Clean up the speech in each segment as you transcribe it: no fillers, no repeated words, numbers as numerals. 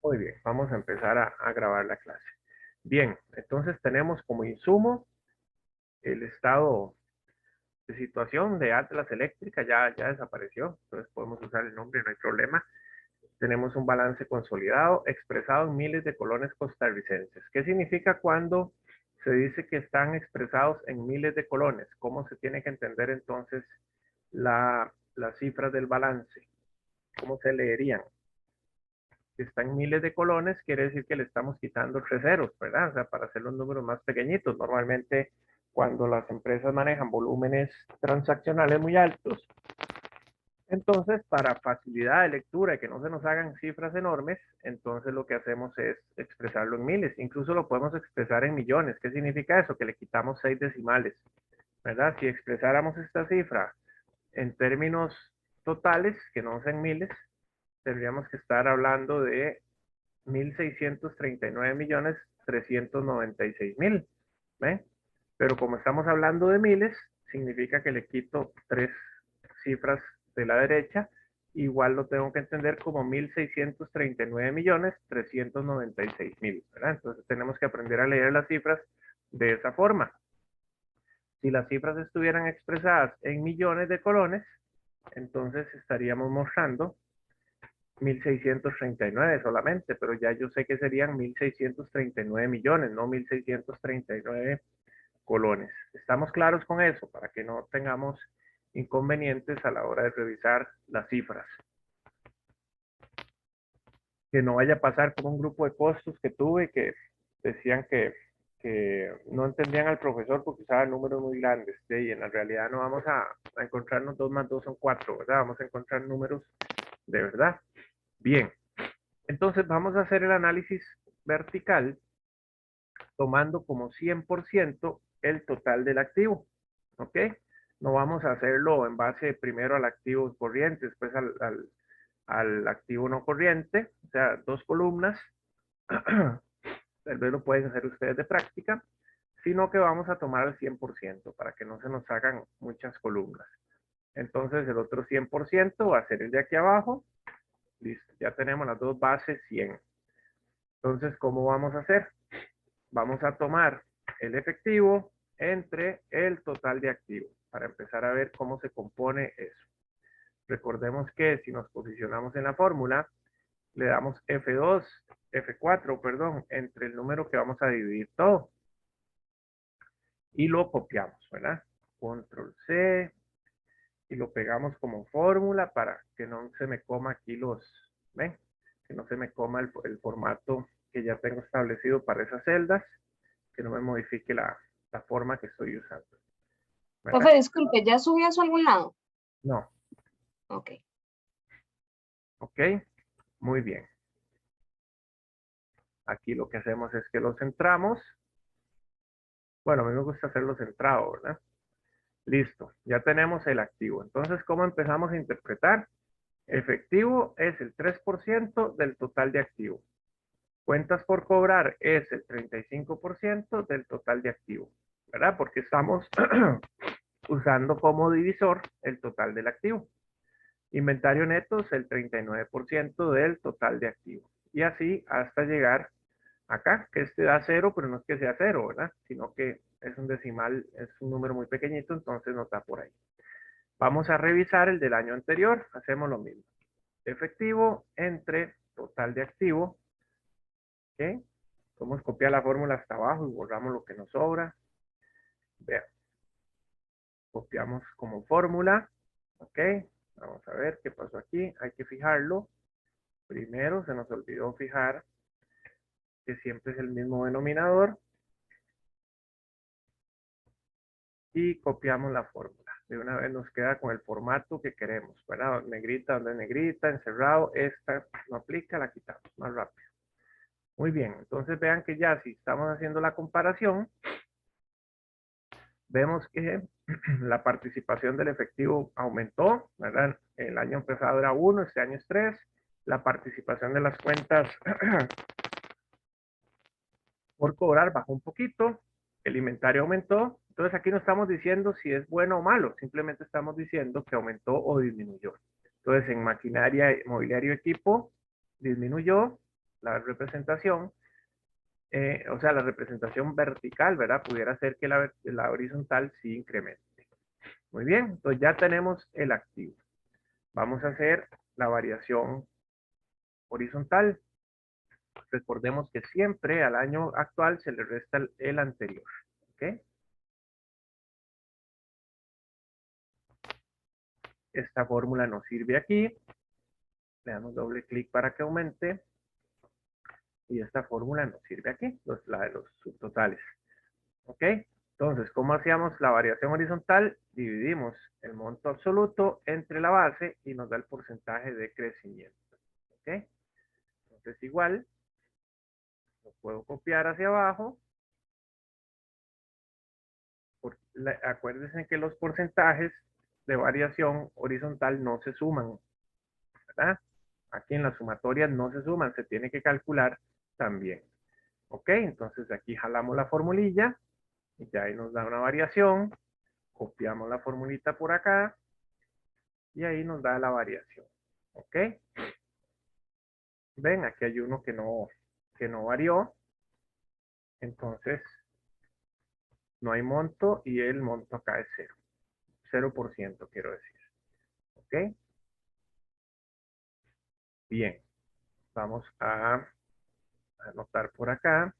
Muy bien, vamos a empezar a grabar la clase. Bien, entonces tenemos como insumo el estado de situación de Atlas Eléctrica, ya desapareció, entonces podemos usar el nombre, no hay problema. Tenemos un balance consolidado expresado en miles de colones costarricenses. ¿Qué significa cuando se dice que están expresados en miles de colones? ¿Cómo se tiene que entender entonces las cifras del balance? ¿Cómo se leerían? Si está en miles de colones, quiere decir que le estamos quitando 3 ceros, ¿verdad? O sea, para hacer los números más pequeñitos. Normalmente, cuando las empresas manejan volúmenes transaccionales muy altos, entonces, para facilidad de lectura y que no se nos hagan cifras enormes, entonces lo que hacemos es expresarlo en miles. Incluso lo podemos expresar en millones. ¿Qué significa eso? Que le quitamos 6 decimales, ¿verdad? Si expresáramos esta cifra en términos totales, que no sean miles, tendríamos que estar hablando de 1.639.396.000, ¿ve? Pero como estamos hablando de miles, significa que le quito 3 cifras de la derecha, igual lo tengo que entender como 1.639.396.000, ¿verdad? Entonces tenemos que aprender a leer las cifras de esa forma. Si las cifras estuvieran expresadas en millones de colones, entonces estaríamos mostrando 1.639 solamente, pero ya yo sé que serían 1.639 millones, no 1.639 colones. ¿Estamos claros con eso? Para que no tengamos inconvenientes a la hora de revisar las cifras. Que no vaya a pasar como un grupo de costos que tuve que decían que no entendían al profesor porque usaba números muy grandes. Y en la realidad no vamos a encontrarnos 2 más 2 son 4, ¿verdad? Vamos a encontrar números de verdad. Bien, entonces vamos a hacer el análisis vertical tomando como 100% el total del activo, ¿ok? No vamos a hacerlo en base primero al activo corriente, después al activo no corriente, o sea, 2 columnas, tal vez lo pueden hacer ustedes de práctica, sino que vamos a tomar el 100% para que no se nos hagan muchas columnas. Entonces el otro 100% va a ser el de aquí abajo, listo, ya tenemos las dos bases 100. Entonces, ¿cómo vamos a hacer? Vamos a tomar el efectivo entre el total de activos para empezar a ver cómo se compone eso. Recordemos que si nos posicionamos en la fórmula, le damos F2, F4, perdón, entre el número que vamos a dividir todo. Y lo copiamos, ¿verdad? Control C y lo pegamos como fórmula para que no se me coma aquí ¿ven? Que no se me coma el formato que ya tengo establecido para esas celdas, que no me modifique la forma que estoy usando, ¿verdad? Profe, disculpe, ¿ya subió eso a algún lado? No, Ok. ok, muy bien. Aquí lo que hacemos es que lo centramos. Bueno, a mí me gusta hacerlo centrado, ¿verdad? Listo, ya tenemos el activo. Entonces, ¿cómo empezamos a interpretar? Efectivo es el 3% del total de activo. Cuentas por cobrar es el 35% del total de activo, ¿verdad? Porque estamos usando como divisor el total del activo. Inventario neto es el 39% del total de activo. Y así hasta llegar acá, que este da 0, pero no es que sea 0, ¿verdad? Sino que es un decimal, es un número muy pequeñito, entonces no está por ahí. Vamos a revisar el del año anterior, hacemos lo mismo. Efectivo entre total de activo, ¿ok? Podemos copiar la fórmula hasta abajo y borramos lo que nos sobra. Vean, copiamos como fórmula, ¿ok? Vamos a ver qué pasó aquí, hay que fijarlo. Primero se nos olvidó fijar que siempre es el mismo denominador. Y copiamos la fórmula. De una vez nos queda con el formato que queremos, ¿verdad? Negrita, donde negrita, encerrado, esta no aplica, la quitamos más rápido. Muy bien, entonces vean que ya si estamos haciendo la comparación, vemos que la participación del efectivo aumentó, ¿verdad? El año pasado era 1, este año es 3. La participación de las cuentas por cobrar bajó un poquito, el inventario aumentó. Entonces aquí no estamos diciendo si es bueno o malo, simplemente estamos diciendo que aumentó o disminuyó. Entonces en maquinaria, mobiliario, equipo, disminuyó, la representación, o sea, la representación vertical, ¿verdad? Pudiera ser que la horizontal sí incremente. Muy bien, entonces ya tenemos el activo. Vamos a hacer la variación horizontal. Recordemos que siempre al año actual se le resta el anterior. ¿Ok? Esta fórmula nos sirve aquí. Le damos doble clic para que aumente. Y esta fórmula nos sirve aquí, la de los subtotales. ¿Ok? Entonces, ¿cómo hacíamos la variación horizontal? Dividimos el monto absoluto entre la base y nos da el porcentaje de crecimiento. ¿Ok? Entonces, igual, lo puedo copiar hacia abajo. Acuérdense que los porcentajes de variación horizontal no se suman, ¿verdad? Aquí en las sumatorias no se suman, se tiene que calcular también. ¿Ok? Entonces aquí jalamos la formulilla y ya ahí nos da una variación. Copiamos la formulita por acá y ahí nos da la variación. ¿Ok? Ven, aquí hay uno que no varió. Entonces, no hay monto y el monto acá es 0. 0% quiero decir. ¿Ok? Bien. Vamos a anotar por acá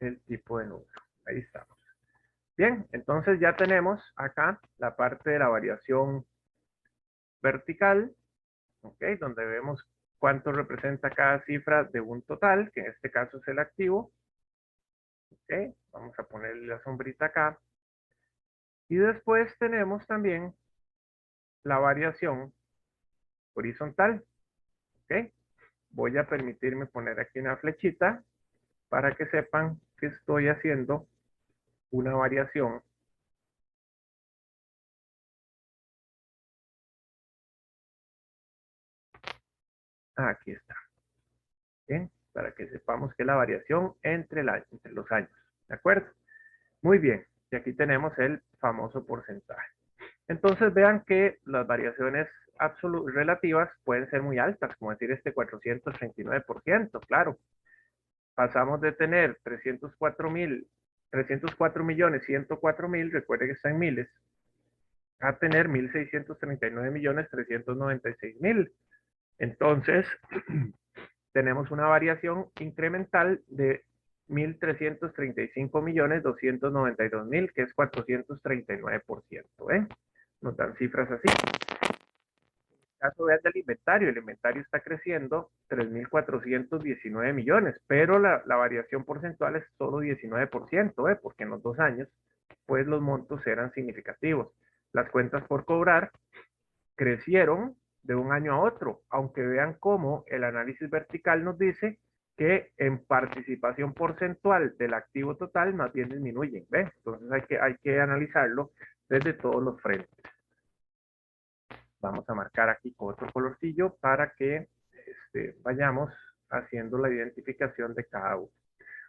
el tipo de número. Ahí estamos. Bien, entonces ya tenemos acá la parte de la variación vertical, ¿ok? Donde vemos cuánto representa cada cifra de un total, que en este caso es el activo. ¿Ok? Vamos a ponerle la sombrita acá. Y después tenemos también la variación horizontal. ¿Ok? Voy a permitirme poner aquí una flechita para que sepan que estoy haciendo una variación. Aquí está. Bien, para que sepamos que es la variación entre los años. ¿De acuerdo? Muy bien. Y aquí tenemos el famoso porcentaje. Entonces vean que las variaciones relativas pueden ser muy altas, como decir este 439%, claro. Pasamos de tener 304.104.000, recuerden que está en miles, a tener 1.639.396.000. Entonces, tenemos una variación incremental de 1.335.292.000, que es 439%. ¿Eh? Nos dan cifras así. En el caso del inventario, el inventario está creciendo 3.419 millones, pero la variación porcentual es solo 19%, porque en los 2 años, pues los montos eran significativos. Las cuentas por cobrar crecieron de un año a otro, aunque vean cómo el análisis vertical nos dice que en participación porcentual del activo total más bien disminuyen. ¿Ven? Entonces hay que analizarlo desde todos los frentes. Vamos a marcar aquí con otro colorcillo para que vayamos haciendo la identificación de cada uno.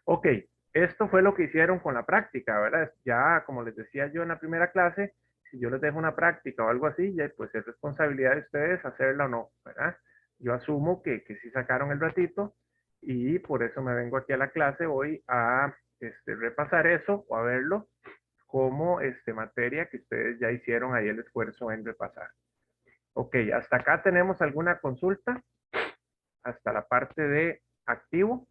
Ok, esto fue lo que hicieron con la práctica, ¿verdad? Ya, como les decía yo en la primera clase, si yo les dejo una práctica o algo así, ya pues es responsabilidad de ustedes hacerla o no, ¿verdad? Yo asumo que sí sacaron el ratito y por eso me vengo aquí a la clase hoy a repasar eso o a verlo como materia que ustedes ya hicieron ahí el esfuerzo en repasar. Ok, hasta acá tenemos alguna consulta, hasta la parte de activo.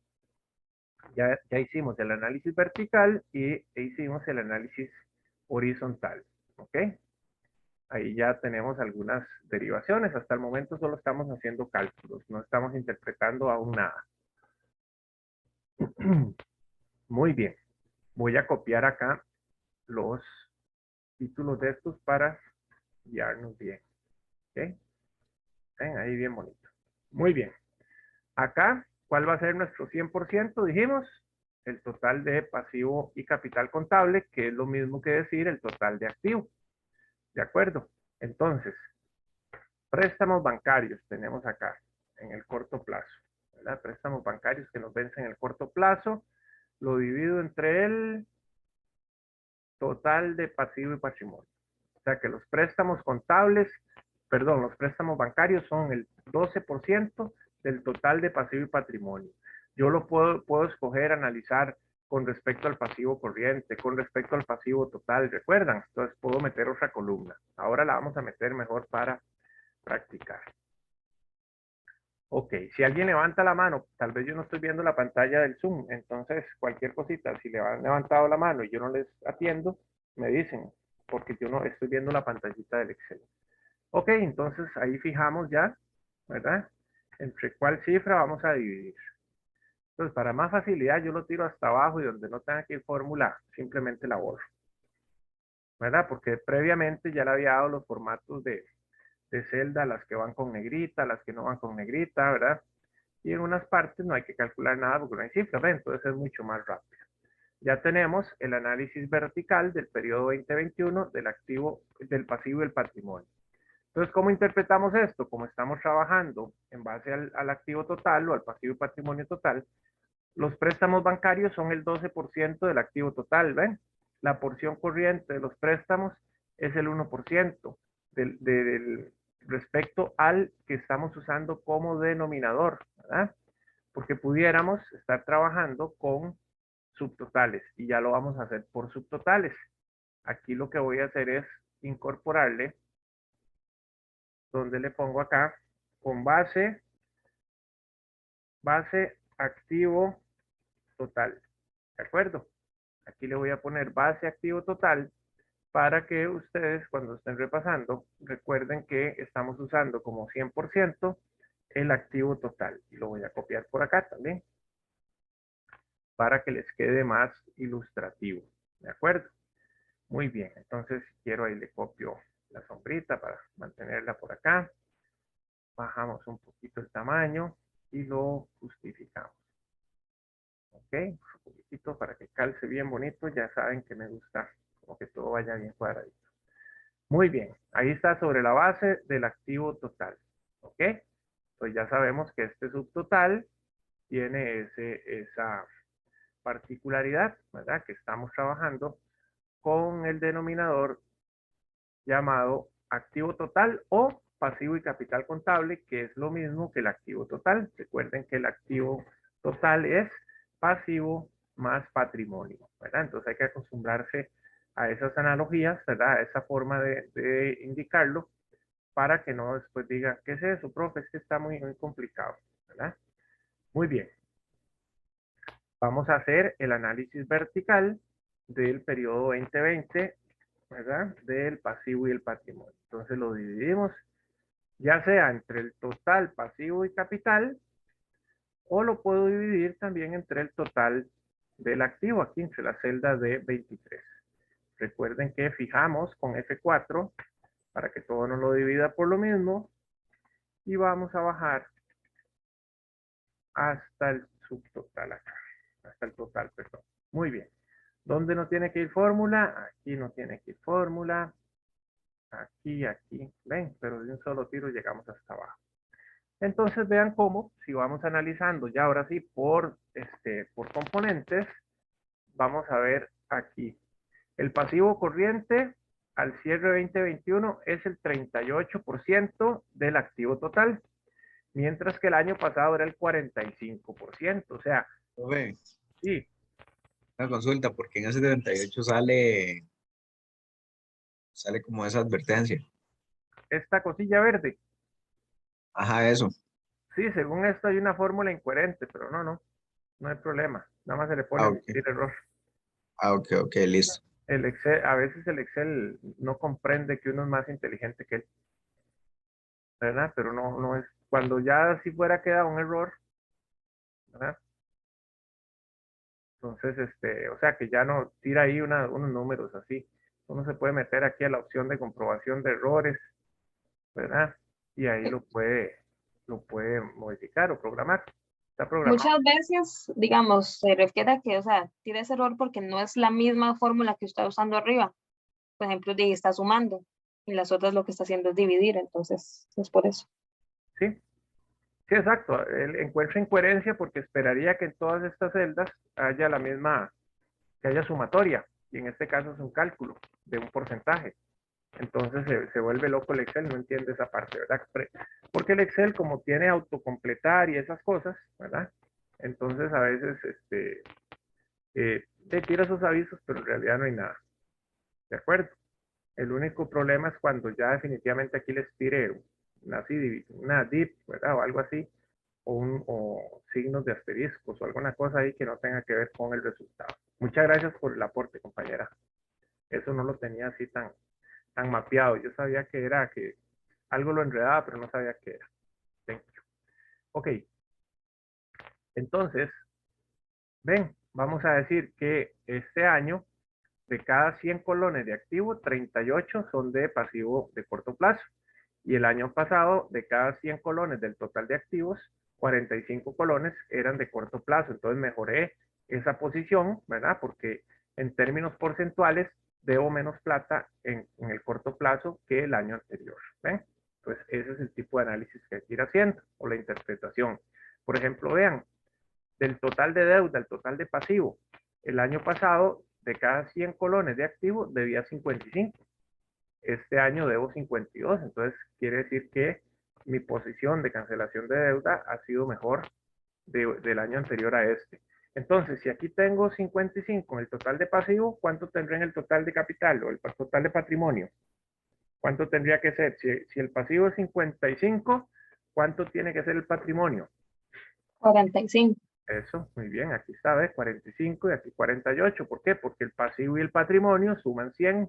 Ya hicimos el análisis vertical y hicimos el análisis horizontal. ¿Ok? Ahí ya tenemos algunas derivaciones. Hasta el momento solo estamos haciendo cálculos, no estamos interpretando aún nada. Muy bien. Voy a copiar acá los títulos de estos para guiarnos bien. ¿Ok? ¿Ven? Ahí bien bonito. Muy bien. Acá, ¿cuál va a ser nuestro 100%? Dijimos el total de pasivo y capital contable, que es lo mismo que decir el total de activo. ¿De acuerdo? Entonces, préstamos bancarios tenemos acá en el corto plazo. ¿Verdad? Préstamos bancarios que nos vencen en el corto plazo. Lo divido entre el total de pasivo y patrimonio. O sea que los préstamos contables, perdón, los préstamos bancarios son el 12% del total de pasivo y patrimonio. Yo lo puedo escoger, analizar con respecto al pasivo corriente, con respecto al pasivo total, ¿recuerdan? Entonces puedo meter otra columna. Ahora la vamos a meter mejor para practicar. Ok, si alguien levanta la mano, tal vez yo no estoy viendo la pantalla del Zoom, entonces cualquier cosita, si le han levantado la mano y yo no les atiendo, me dicen, porque yo no estoy viendo la pantallita del Excel. Ok, entonces ahí fijamos ya, ¿verdad? Entre cuál cifra vamos a dividir. Entonces, para más facilidad, yo lo tiro hasta abajo y donde no tenga que ir fórmula, simplemente la borro, ¿verdad? Porque previamente ya le había dado los formatos de celda, las que van con negrita, las que no van con negrita, ¿verdad? Y en unas partes no hay que calcular nada porque no hay cifras, ¿verdad? Entonces es mucho más rápido. Ya tenemos el análisis vertical del periodo 2021 del activo, del pasivo y el patrimonio. Entonces, ¿cómo interpretamos esto? Como estamos trabajando en base al activo total o al pasivo y patrimonio total, los préstamos bancarios son el 12% del activo total, ¿ven? La porción corriente de los préstamos es el 1% respecto al que estamos usando como denominador, ¿verdad? Porque pudiéramos estar trabajando con subtotales y ya lo vamos a hacer por subtotales. Aquí lo que voy a hacer es incorporarle, donde le pongo acá, con base activo total, ¿de acuerdo? Aquí le voy a poner base activo total para que ustedes cuando estén repasando recuerden que estamos usando como 100% el activo total. Y lo voy a copiar por acá también para que les quede más ilustrativo. ¿De acuerdo? Muy bien. Entonces, si quiero ahí le copio la sombrita para mantenerla por acá. Bajamos un poquito el tamaño y lo justificamos. Ok, un poquitito para que calce bien bonito. Ya saben que me gusta como que todo vaya bien cuadradito. Muy bien, ahí está sobre la base del activo total. ¿Ok? Pues ya sabemos que este subtotal tiene esa particularidad, ¿verdad? Que estamos trabajando con el denominador llamado activo total o pasivo y capital contable, que es lo mismo que el activo total. Recuerden que el activo total es pasivo más patrimonio, ¿verdad? Entonces hay que acostumbrarse a esas analogías, ¿verdad? A esa forma de indicarlo para que no después diga, ¿qué es eso, profe? Es que está muy complicado, ¿verdad? Muy bien. Vamos a hacer el análisis vertical del periodo 2020, ¿verdad? Del pasivo y el patrimonio. Entonces lo dividimos ya sea entre el total pasivo y capital o lo puedo dividir también entre el total del activo, aquí entre la celda de 23. Recuerden que fijamos con F4 para que todo nos lo divida por lo mismo y vamos a bajar hasta el subtotal acá, hasta el total, perdón. Muy bien. ¿Dónde no tiene que ir fórmula? Aquí no tiene que ir fórmula. Aquí, aquí. Ven, pero de un solo tiro llegamos hasta abajo. Entonces vean cómo, si vamos analizando ya ahora sí por componentes, vamos a ver aquí. El pasivo corriente al cierre 2021 es el 38% del activo total, mientras que el año pasado era el 45%. O sea, Profe, sí, una consulta, porque en ese 78 sale como esa advertencia. esta cosilla verde, Ajá, eso. sí, según esto hay una fórmula incoherente, pero no hay problema. Nada más se le pone Ah, ok. omitir error. Ah, ok, ok, listo. El Excel, a veces el Excel no comprende que uno es más inteligente que él, ¿verdad? Pero no es, cuando ya si fuera queda un error, ¿verdad? Entonces, o sea que ya no tira ahí unos números así. Uno se puede meter aquí a la opción de comprobación de errores, ¿verdad? Y ahí lo puede modificar o programar. Está programado. Muchas veces, digamos, se refiere a que, o sea, tiene ese error porque no es la misma fórmula que está usando arriba. Por ejemplo, está sumando y las otras lo que está haciendo es dividir, entonces es por eso. Sí, sí, exacto. Él encuentra incoherencia porque esperaría que en todas estas celdas haya que haya sumatoria. Y en este caso es un cálculo de un porcentaje. Entonces se vuelve loco el Excel, no entiende esa parte, ¿verdad? Porque el Excel, como tiene autocompletar y esas cosas, ¿verdad? Entonces a veces te tira esos avisos, pero en realidad no hay nada. ¿De acuerdo? El único problema es cuando ya definitivamente aquí les tire una div, ¿verdad? O algo así, o signos de asteriscos o alguna cosa ahí que no tenga que ver con el resultado. Muchas gracias por el aporte, compañera. Eso no lo tenía así tan mapeado. Yo sabía que era que algo lo enredaba, pero no sabía qué era. Thank you. Ok. Entonces, ven, vamos a decir que este año, de cada 100 colones de activo, 38 son de pasivo de corto plazo. Y el año pasado, de cada 100 colones del total de activos, 45 colones eran de corto plazo. Entonces mejoré esa posición, ¿verdad? Porque en términos porcentuales debo menos plata en el corto plazo que el año anterior. ¿Ven? Entonces ese es el tipo de análisis que hay que ir haciendo, o la interpretación. Por ejemplo, vean, del total de deuda, el total de pasivo, el año pasado, de cada 100 colones de activo, debía 55. Este año debo 52, entonces quiere decir que mi posición de cancelación de deuda ha sido mejor del año anterior a este. Entonces, si aquí tengo 55 en el total de pasivo, ¿cuánto tendré en el total de capital o el total de patrimonio? ¿Cuánto tendría que ser? Si el pasivo es 55, ¿cuánto tiene que ser el patrimonio? 45. Eso, muy bien, aquí está, ¿ves? 45 y aquí 48. ¿Por qué? Porque el pasivo y el patrimonio suman 100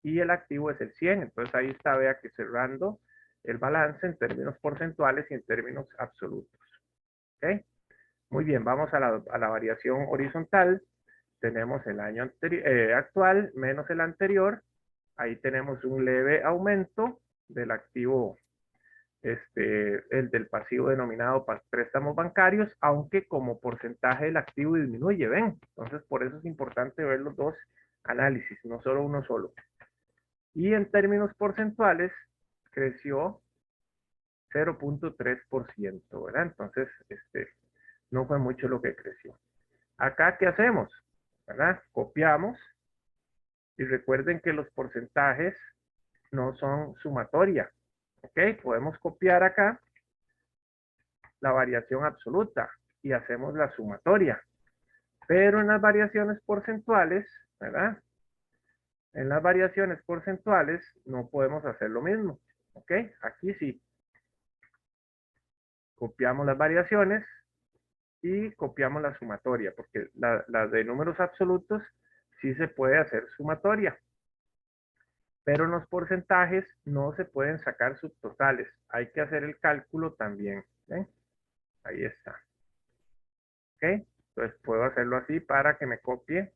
y el activo es el 100. Entonces ahí está, vea que cerrando el balance en términos porcentuales y en términos absolutos. ¿Ok? Muy bien, vamos a la variación horizontal. Tenemos el año actual menos el anterior. Ahí tenemos un leve aumento del activo, el del pasivo denominado préstamos bancarios, aunque como porcentaje del activo disminuye, ¿ven? Entonces por eso es importante ver los dos análisis, no solo uno solo. Y en términos porcentuales creció 0.3%, ¿verdad? Entonces, no fue mucho lo que creció. Acá, ¿qué hacemos? ¿Verdad? Copiamos y recuerden que los porcentajes no son sumatoria. ¿Ok? Podemos copiar acá la variación absoluta y hacemos la sumatoria. Pero en las variaciones porcentuales, ¿verdad? En las variaciones porcentuales no podemos hacer lo mismo. ¿Ok? Aquí sí. Copiamos las variaciones y copiamos la sumatoria, porque la de números absolutos sí se puede hacer sumatoria. Pero en los porcentajes no se pueden sacar subtotales. Hay que hacer el cálculo también. ¿Ven? Ahí está. ¿Ok? Entonces puedo hacerlo así para que me copie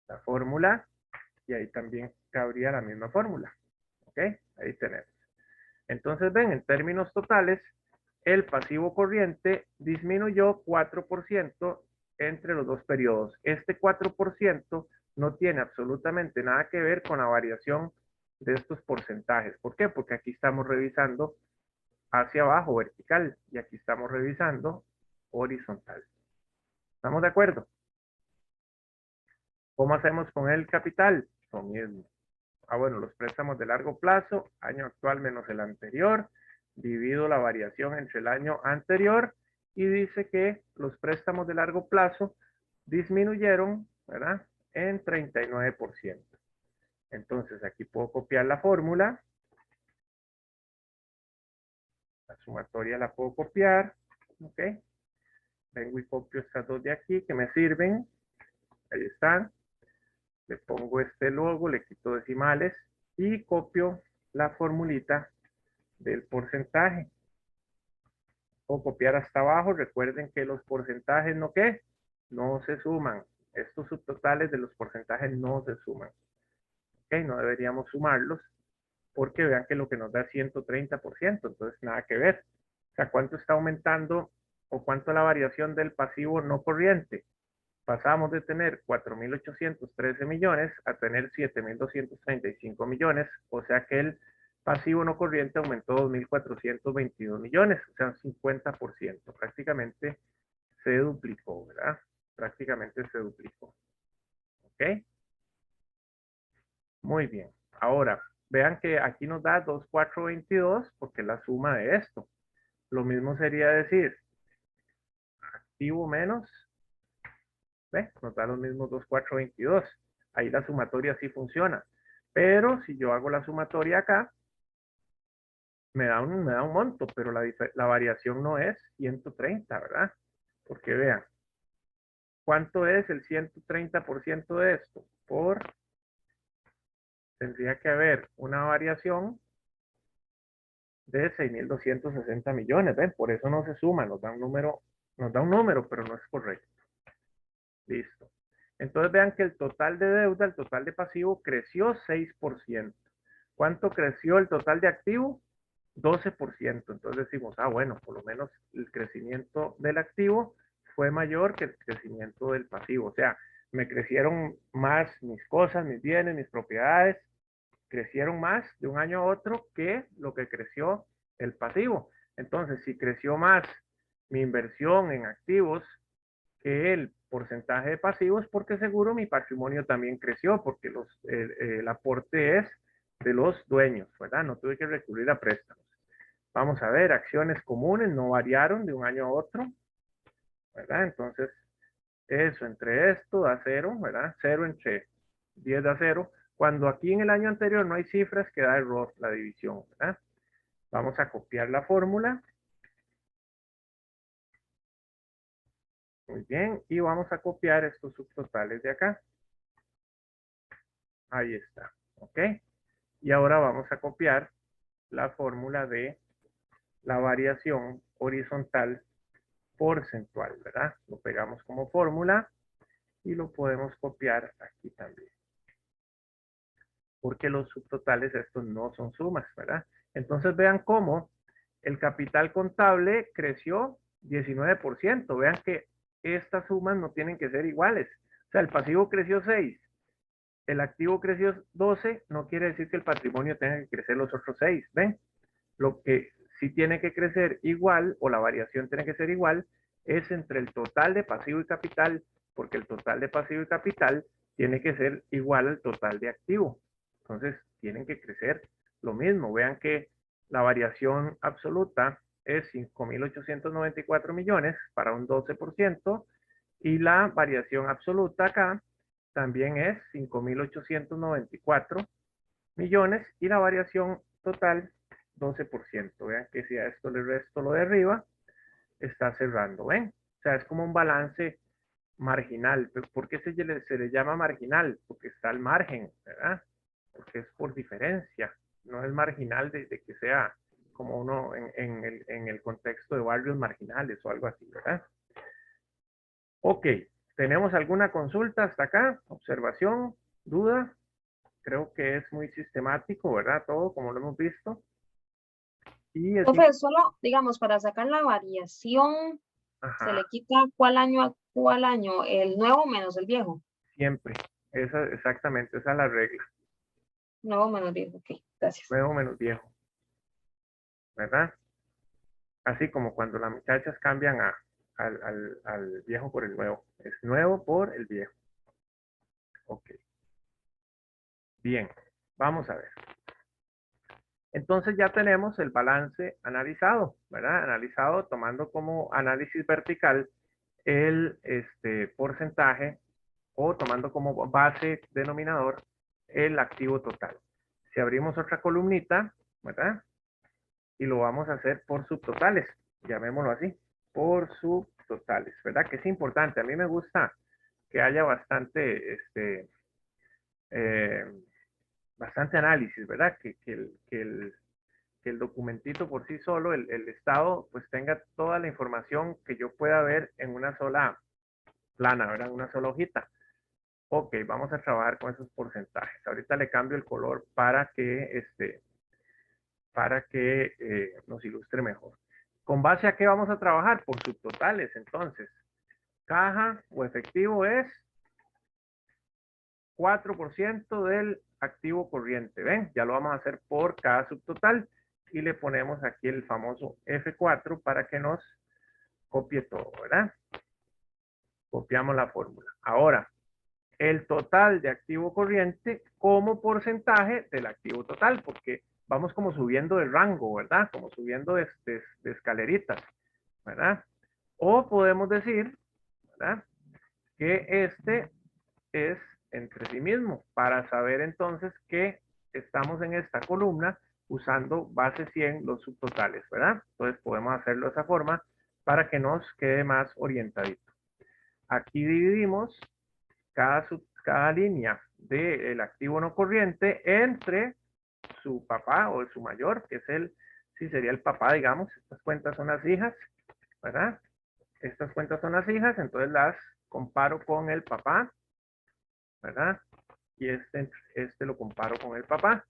la fórmula y ahí también cabría la misma fórmula. ¿Ok? Ahí tenemos. Entonces ven, en términos totales, el pasivo corriente disminuyó 4% entre los dos periodos. Este 4% no tiene absolutamente nada que ver con la variación de estos porcentajes. ¿Por qué? Porque aquí estamos revisando hacia abajo vertical y aquí estamos revisando horizontal. ¿Estamos de acuerdo? ¿Cómo hacemos con el capital? Lo mismo. Bueno, los préstamos de largo plazo, año actual menos el anterior, divido la variación entre el año anterior y dice que los préstamos de largo plazo disminuyeron, ¿verdad? En 39%. Entonces aquí puedo copiar la fórmula. La sumatoria la puedo copiar. ¿Ok? Vengo y copio estas dos de aquí que me sirven. Ahí están. Le pongo este logo, le quito decimales y copio la formulita del porcentaje. O copiar hasta abajo. Recuerden que los porcentajes no ¿qué? No se suman. Estos subtotales de los porcentajes no se suman. ¿Ok? No deberíamos sumarlos porque vean que lo que nos da es 130%. Entonces nada que ver. O sea, ¿cuánto está aumentando o cuánto la variación del pasivo no corriente? Pasamos de tener 4.813 millones a tener 7.235 millones. O sea que el pasivo no corriente aumentó 2.422 millones, o sea, un 50%. Prácticamente se duplicó, ¿verdad? Prácticamente se duplicó. ¿Ok? Muy bien. Ahora, vean que aquí nos da 2,422 porque es la suma de esto. Lo mismo sería decir, activo menos, ¿ve? Nos da los mismos 2,422. Ahí la sumatoria sí funciona. Pero si yo hago la sumatoria acá, me da un monto, pero la variación no es 130, ¿verdad? Porque vean, ¿cuánto es el 130% de esto? Tendría que haber una variación de 6.260 millones, ¿ven? Por eso no se suma, nos da un número, pero no es correcto. Listo. Entonces vean que el total de deuda, el total de pasivo creció 6%. ¿Cuánto creció el total de activo? 12%. Entonces decimos, bueno, por lo menos el crecimiento del activo fue mayor que el crecimiento del pasivo. O sea, me crecieron más mis cosas, mis bienes, mis propiedades, crecieron más de un año a otro que lo que creció el pasivo. Entonces, si creció más mi inversión en activos que el porcentaje de pasivos, porque seguro mi patrimonio también creció, porque el aporte es de los dueños, ¿verdad? No tuve que recurrir a préstamos. Vamos a ver, acciones comunes no variaron de un año a otro, ¿verdad? Entonces, eso entre esto da 0, ¿verdad? 0 entre 10 da 0. Cuando aquí en el año anterior no hay cifras, que da error la división, ¿verdad? Vamos a copiar la fórmula. Muy bien, y vamos a copiar estos subtotales de acá. Ahí está, ¿ok? Y ahora vamos a copiar la fórmula de la variación horizontal porcentual, ¿verdad? Lo pegamos como fórmula y lo podemos copiar aquí también. Porque los subtotales estos no son sumas, ¿verdad? Entonces vean cómo el capital contable creció 19%. Vean que estas sumas no tienen que ser iguales. O sea, el pasivo creció 6, el activo creció 12, no quiere decir que el patrimonio tenga que crecer los otros 6, ¿ven? Lo que sí tiene que crecer igual, o la variación tiene que ser igual, es entre el total de pasivo y capital, porque el total de pasivo y capital tiene que ser igual al total de activo. Entonces, tienen que crecer lo mismo. Vean que la variación absoluta es 5.894 millones para un 12%, y la variación absoluta acá también es 5.894 millones, y la variación total 12%. Vean que si a esto le resto lo de arriba, está cerrando, ¿ven? O sea, es como un balance marginal. ¿Por qué se le llama marginal? Porque está al margen, ¿verdad? Porque es por diferencia. No es marginal de que sea como uno en el contexto de barrios marginales o algo así, ¿verdad? Ok, ¿tenemos alguna consulta hasta acá? ¿Observación? ¿Duda? Creo que es muy sistemático, ¿verdad? Todo como lo hemos visto. Y es Entonces, solo, digamos, para sacar la variación, se ajá, le quita cuál año a cuál año, el nuevo menos el viejo. siempre. Exactamente, esa es la regla. Nuevo menos viejo, ok, gracias. Nuevo menos viejo, ¿verdad? Así como cuando las muchachas cambian al viejo por el nuevo. Es nuevo por el viejo. Ok. Bien, vamos a ver. Entonces ya tenemos el balance analizado, ¿verdad? Analizado tomando como análisis vertical el porcentaje, o tomando como base denominador el activo total. Si abrimos otra columnita, ¿verdad? Y lo vamos a hacer por subtotales, llamémoslo así, por subtotales, ¿verdad? Que es importante. A mí me gusta que haya eh, bastante análisis, ¿verdad? Que el documentito por sí solo, el estado, pues tenga toda la información que yo pueda ver en una sola plana, ¿verdad? En una sola hojita. Ok, vamos a trabajar con esos porcentajes. Ahorita le cambio el color para que, nos ilustre mejor. ¿Con base a qué vamos a trabajar? Por subtotales, entonces. Caja o efectivo es 4% del activo corriente. ¿Ven? Ya lo vamos a hacer por cada subtotal. Y le ponemos aquí el famoso F4 para que nos copie todo, ¿verdad? Copiamos la fórmula. Ahora, el total de activo corriente como porcentaje del activo total, porque vamos como subiendo de rango, ¿verdad? Como subiendo de escaleritas, ¿verdad? O podemos decir, ¿verdad? Que este es entre sí mismo, para saber entonces que estamos en esta columna usando base 100 los subtotales, ¿verdad? Entonces podemos hacerlo de esa forma para que nos quede más orientadito. Aquí dividimos cada línea del activo no corriente entre su papá o su mayor, que es si sería el papá, digamos. Estas cuentas son las hijas, ¿verdad? Estas cuentas son las hijas, entonces las comparo con el papá, ¿verdad? Y este lo comparo con el papá.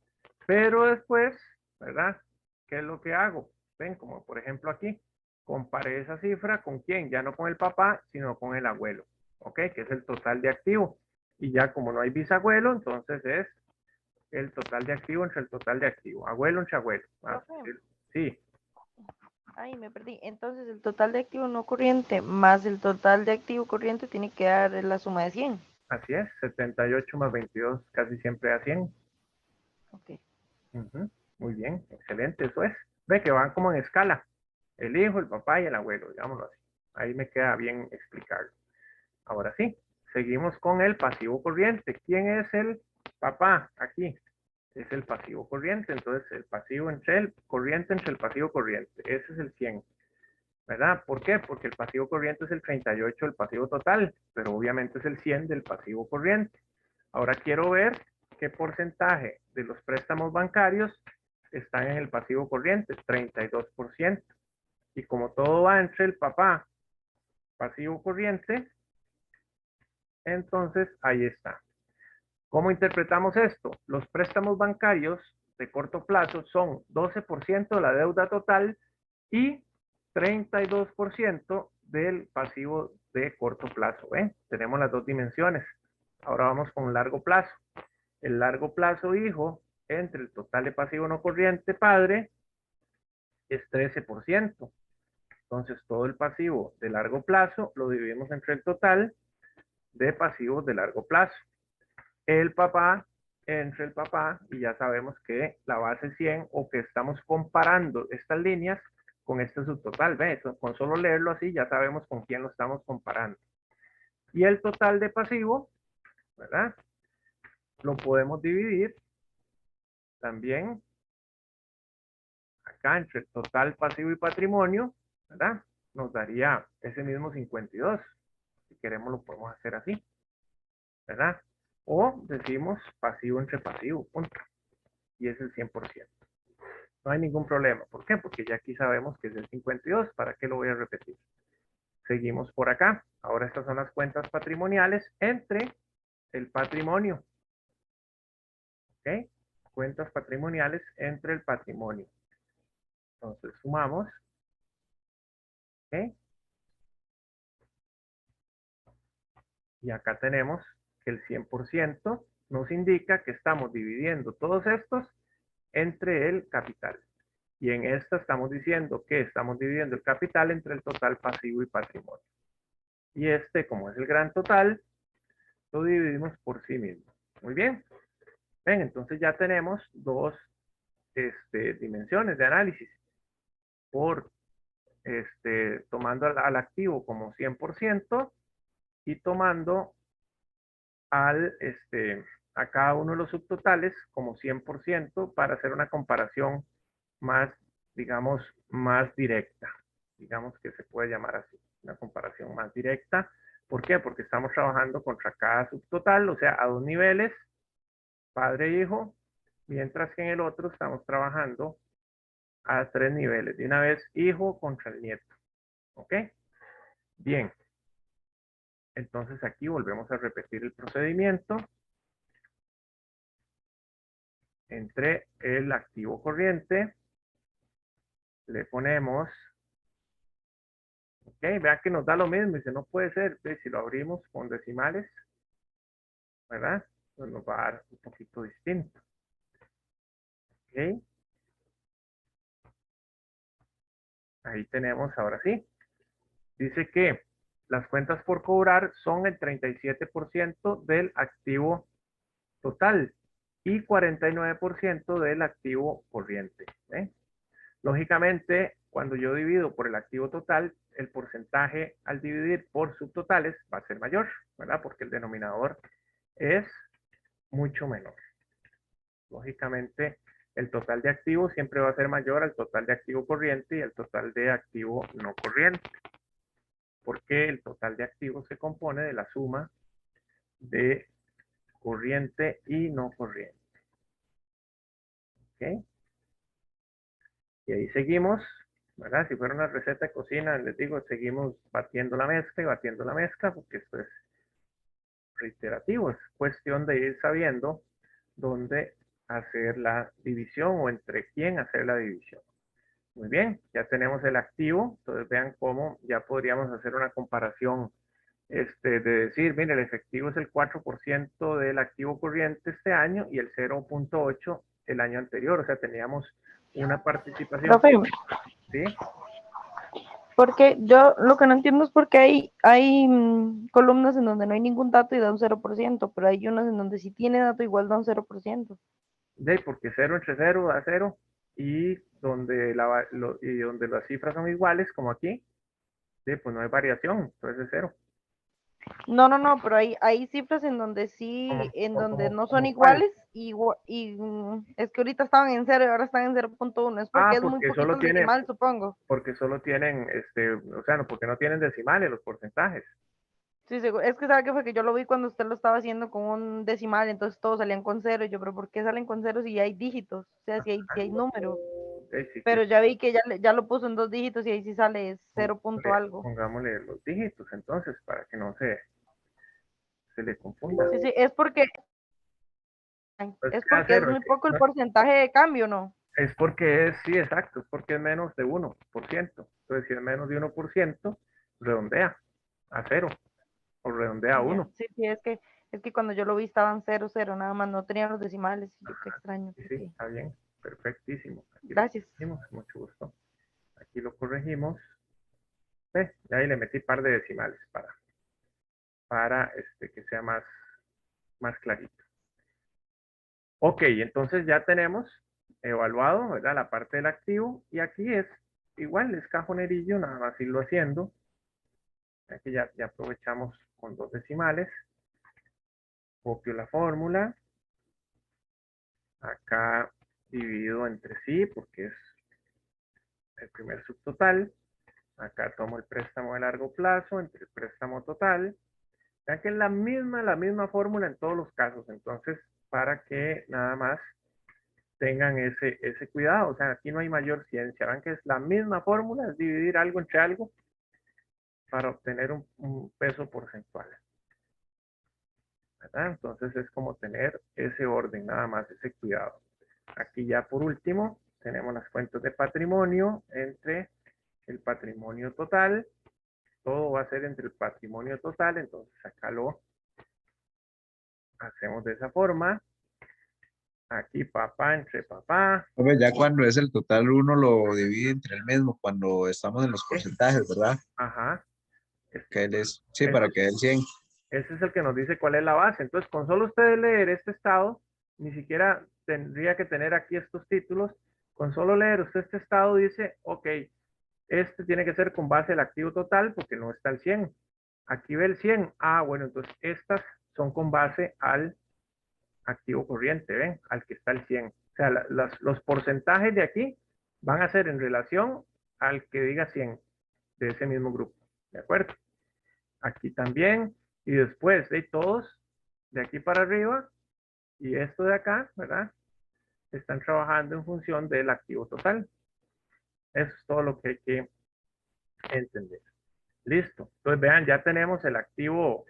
Pero después, ¿verdad? ¿Qué es lo que hago? Ven, como por ejemplo aquí, comparé esa cifra con quién, ya no con el papá, sino con el abuelo, ¿ok? Que es el total de activo. Y ya como no hay bisabuelo, entonces es el total de activo entre el total de activo. Abuelo entre abuelo. Profe, Sí, ay, me perdí. Entonces, el total de activo no corriente más el total de activo corriente tiene que dar la suma de 100. así es. 78 más 22 casi siempre da 100. Ok. Ujú, muy bien, excelente, eso es. Ve que van como en escala. El hijo, el papá y el abuelo, digámoslo así. Ahí me queda bien explicarlo. Ahora sí, seguimos con el pasivo corriente. ¿Quién es el papá? Aquí es el pasivo corriente. Entonces, el pasivo entre el corriente entre el pasivo corriente. Ese es el 100. ¿Verdad? ¿Por qué? Porque el pasivo corriente es el 38 del pasivo total, pero obviamente es el 100 del pasivo corriente. Ahora quiero ver qué porcentaje de los préstamos bancarios están en el pasivo corriente, 32%. Y como todo va entre el papá, pasivo corriente, entonces ahí está. ¿Cómo interpretamos esto? Los préstamos bancarios de corto plazo son 12% de la deuda total y 32% del pasivo de corto plazo. Tenemos las dos dimensiones. Ahora vamos con largo plazo. El largo plazo, hijo, entre el total de pasivo no corriente, padre, es 13%. Entonces, todo el pasivo de largo plazo lo dividimos entre el total de pasivos de largo plazo. El papá, entre el papá, y ya sabemos que la base 100 o que estamos comparando estas líneas con este subtotal. ¿Ve? Con solo leerlo así ya sabemos con quién lo estamos comparando. Y el total de pasivo, ¿verdad? Lo podemos dividir también acá entre el total pasivo y patrimonio, ¿verdad? Nos daría ese mismo 52. Si queremos lo podemos hacer así, ¿verdad? O decimos pasivo entre pasivo, punto. Y es el 100%. No hay ningún problema. ¿Por qué? Porque ya aquí sabemos que es el 52. ¿Para qué lo voy a repetir? Seguimos por acá. Ahora estas son las cuentas patrimoniales entre el patrimonio. ¿Ok? Cuentas patrimoniales entre el patrimonio. Entonces sumamos. ¿Ok? Y acá tenemos que el 100% nos indica que estamos dividiendo todos estos entre el capital. Y en esta estamos diciendo que estamos dividiendo el capital entre el total pasivo y patrimonio. Y como es el gran total, lo dividimos por sí mismo. Muy bien. Ven, entonces ya tenemos dos dimensiones de análisis. Por tomando al activo como 100% y tomando a cada uno de los subtotales como 100% para hacer una comparación más, digamos, más directa. Digamos que se puede llamar así, una comparación más directa. ¿Por qué? Porque estamos trabajando contra cada subtotal, o sea, a dos niveles, padre e hijo, mientras que en el otro estamos trabajando a tres niveles. De una vez, hijo contra el nieto. ¿Ok? Bien. Entonces aquí volvemos a repetir el procedimiento entre el activo corriente. Le ponemos, ok, vean que nos da lo mismo, dice, no puede ser, si lo abrimos con decimales, ¿verdad? Pues nos va a dar un poquito distinto. Ok. Ahí tenemos, ahora sí. Dice que las cuentas por cobrar son el 37% del activo total y 49% del activo corriente. ¿Eh? Lógicamente, cuando yo divido por el activo total, el porcentaje al dividir por subtotales va a ser mayor, ¿verdad? Porque el denominador es mucho menor. Lógicamente, el total de activo siempre va a ser mayor al total de activo corriente y el total de activo no corriente. Porque el total de activos se compone de la suma de corriente y no corriente. ¿Ok? Y ahí seguimos, ¿verdad? Si fuera una receta de cocina, les digo, seguimos batiendo la mezcla y batiendo la mezcla, porque esto es reiterativo, es cuestión de ir sabiendo dónde hacer la división o entre quién hacer la división. Muy bien, ya tenemos el activo, entonces vean cómo ya podríamos hacer una comparación de decir, mire, el efectivo es el 4% del activo corriente este año y el 0.8 el año anterior, o sea, teníamos una participación. Profe, ¿Sí? porque yo lo que no entiendo es por qué hay columnas en donde no hay ningún dato y da un 0%, pero hay unas en donde sí tiene dato igual da un 0%. Porque 0 entre 0 da 0 y donde, donde las cifras son iguales, como aquí, pues no hay variación, entonces es 0. No, pero hay cifras en donde Como, sí, en donde no son como cuál. iguales es que ahorita estaban en 0 y ahora están en 0.1, es porque es muy Porque poquito solo el tienen, decimal, supongo. porque solo tienen, o sea, no, porque no tienen decimales los porcentajes. Sí, es que sabe que fue que yo lo vi cuando usted lo estaba haciendo con un decimal, entonces todos salían con 0, y yo, pero ¿por qué salen con 0 si hay dígitos? O sea, si hay número. Sí, Pero ya vi que ya lo puso en 2 dígitos y ahí sí sale 0 punto algo. pongámosle los dígitos entonces para que no se le confunda. Sí, Pues es queda porque es 0, muy poco el porcentaje de cambio, ¿no? es porque es, sí, exacto, es porque es menos de 1%. Entonces, si es menos de 1%, redondea a 0 o redondea a Ya, 1. sí, es que cuando yo lo vi estaban 0, nada más, no tenían los decimales. Yo qué extraño. Sí, sí, Ok, está bien, perfectísimo. Aquí lo gracias. corregimos, mucho gusto. Aquí lo corregimos. Y ahí le metí par de decimales para que sea más clarito. Ok, entonces ya tenemos evaluado, ¿verdad? La parte del activo y aquí es igual, es cajonerillo, nada más irlo haciendo. Aquí ya aprovechamos con 2 decimales. Copio la fórmula. Acá divido entre sí porque es el primer subtotal. Acá tomo el préstamo de largo plazo entre el préstamo total. Vean que es la misma fórmula en todos los casos. Entonces, para que nada más tengan ese cuidado. O sea, aquí no hay mayor ciencia. Vean que es la misma fórmula, es dividir algo entre algo para obtener un peso porcentual. ¿Verdad? Entonces es como tener ese orden, nada más, ese cuidado. Aquí ya por último tenemos las cuentas de patrimonio entre el patrimonio total. Todo va a ser entre el patrimonio total, entonces acá lo hacemos de esa forma. Aquí papá entre papá. Hombre, ya cuando es el total uno lo divide entre el mismo, cuando estamos en los porcentajes, ¿verdad? Ajá. Que él es, sí, Ese, para que él 100. ese es el que nos dice cuál es la base. Entonces, con solo ustedes leer este estado, ni siquiera tendría que tener aquí estos títulos. Con solo leer usted este estado dice, ok, este tiene que ser con base el activo total porque no está el 100. Aquí ve el 100. Ah, bueno, entonces estas son con base al activo corriente, ¿ven? Al que está el 100. O sea, los porcentajes de aquí van a ser en relación al que diga 100 de ese mismo grupo. ¿De acuerdo? Aquí también. Y después de todos, de aquí para arriba, y esto de acá, ¿verdad? Están trabajando en función del activo total. Eso es todo lo que hay que entender. Listo. Entonces vean, ya tenemos el activo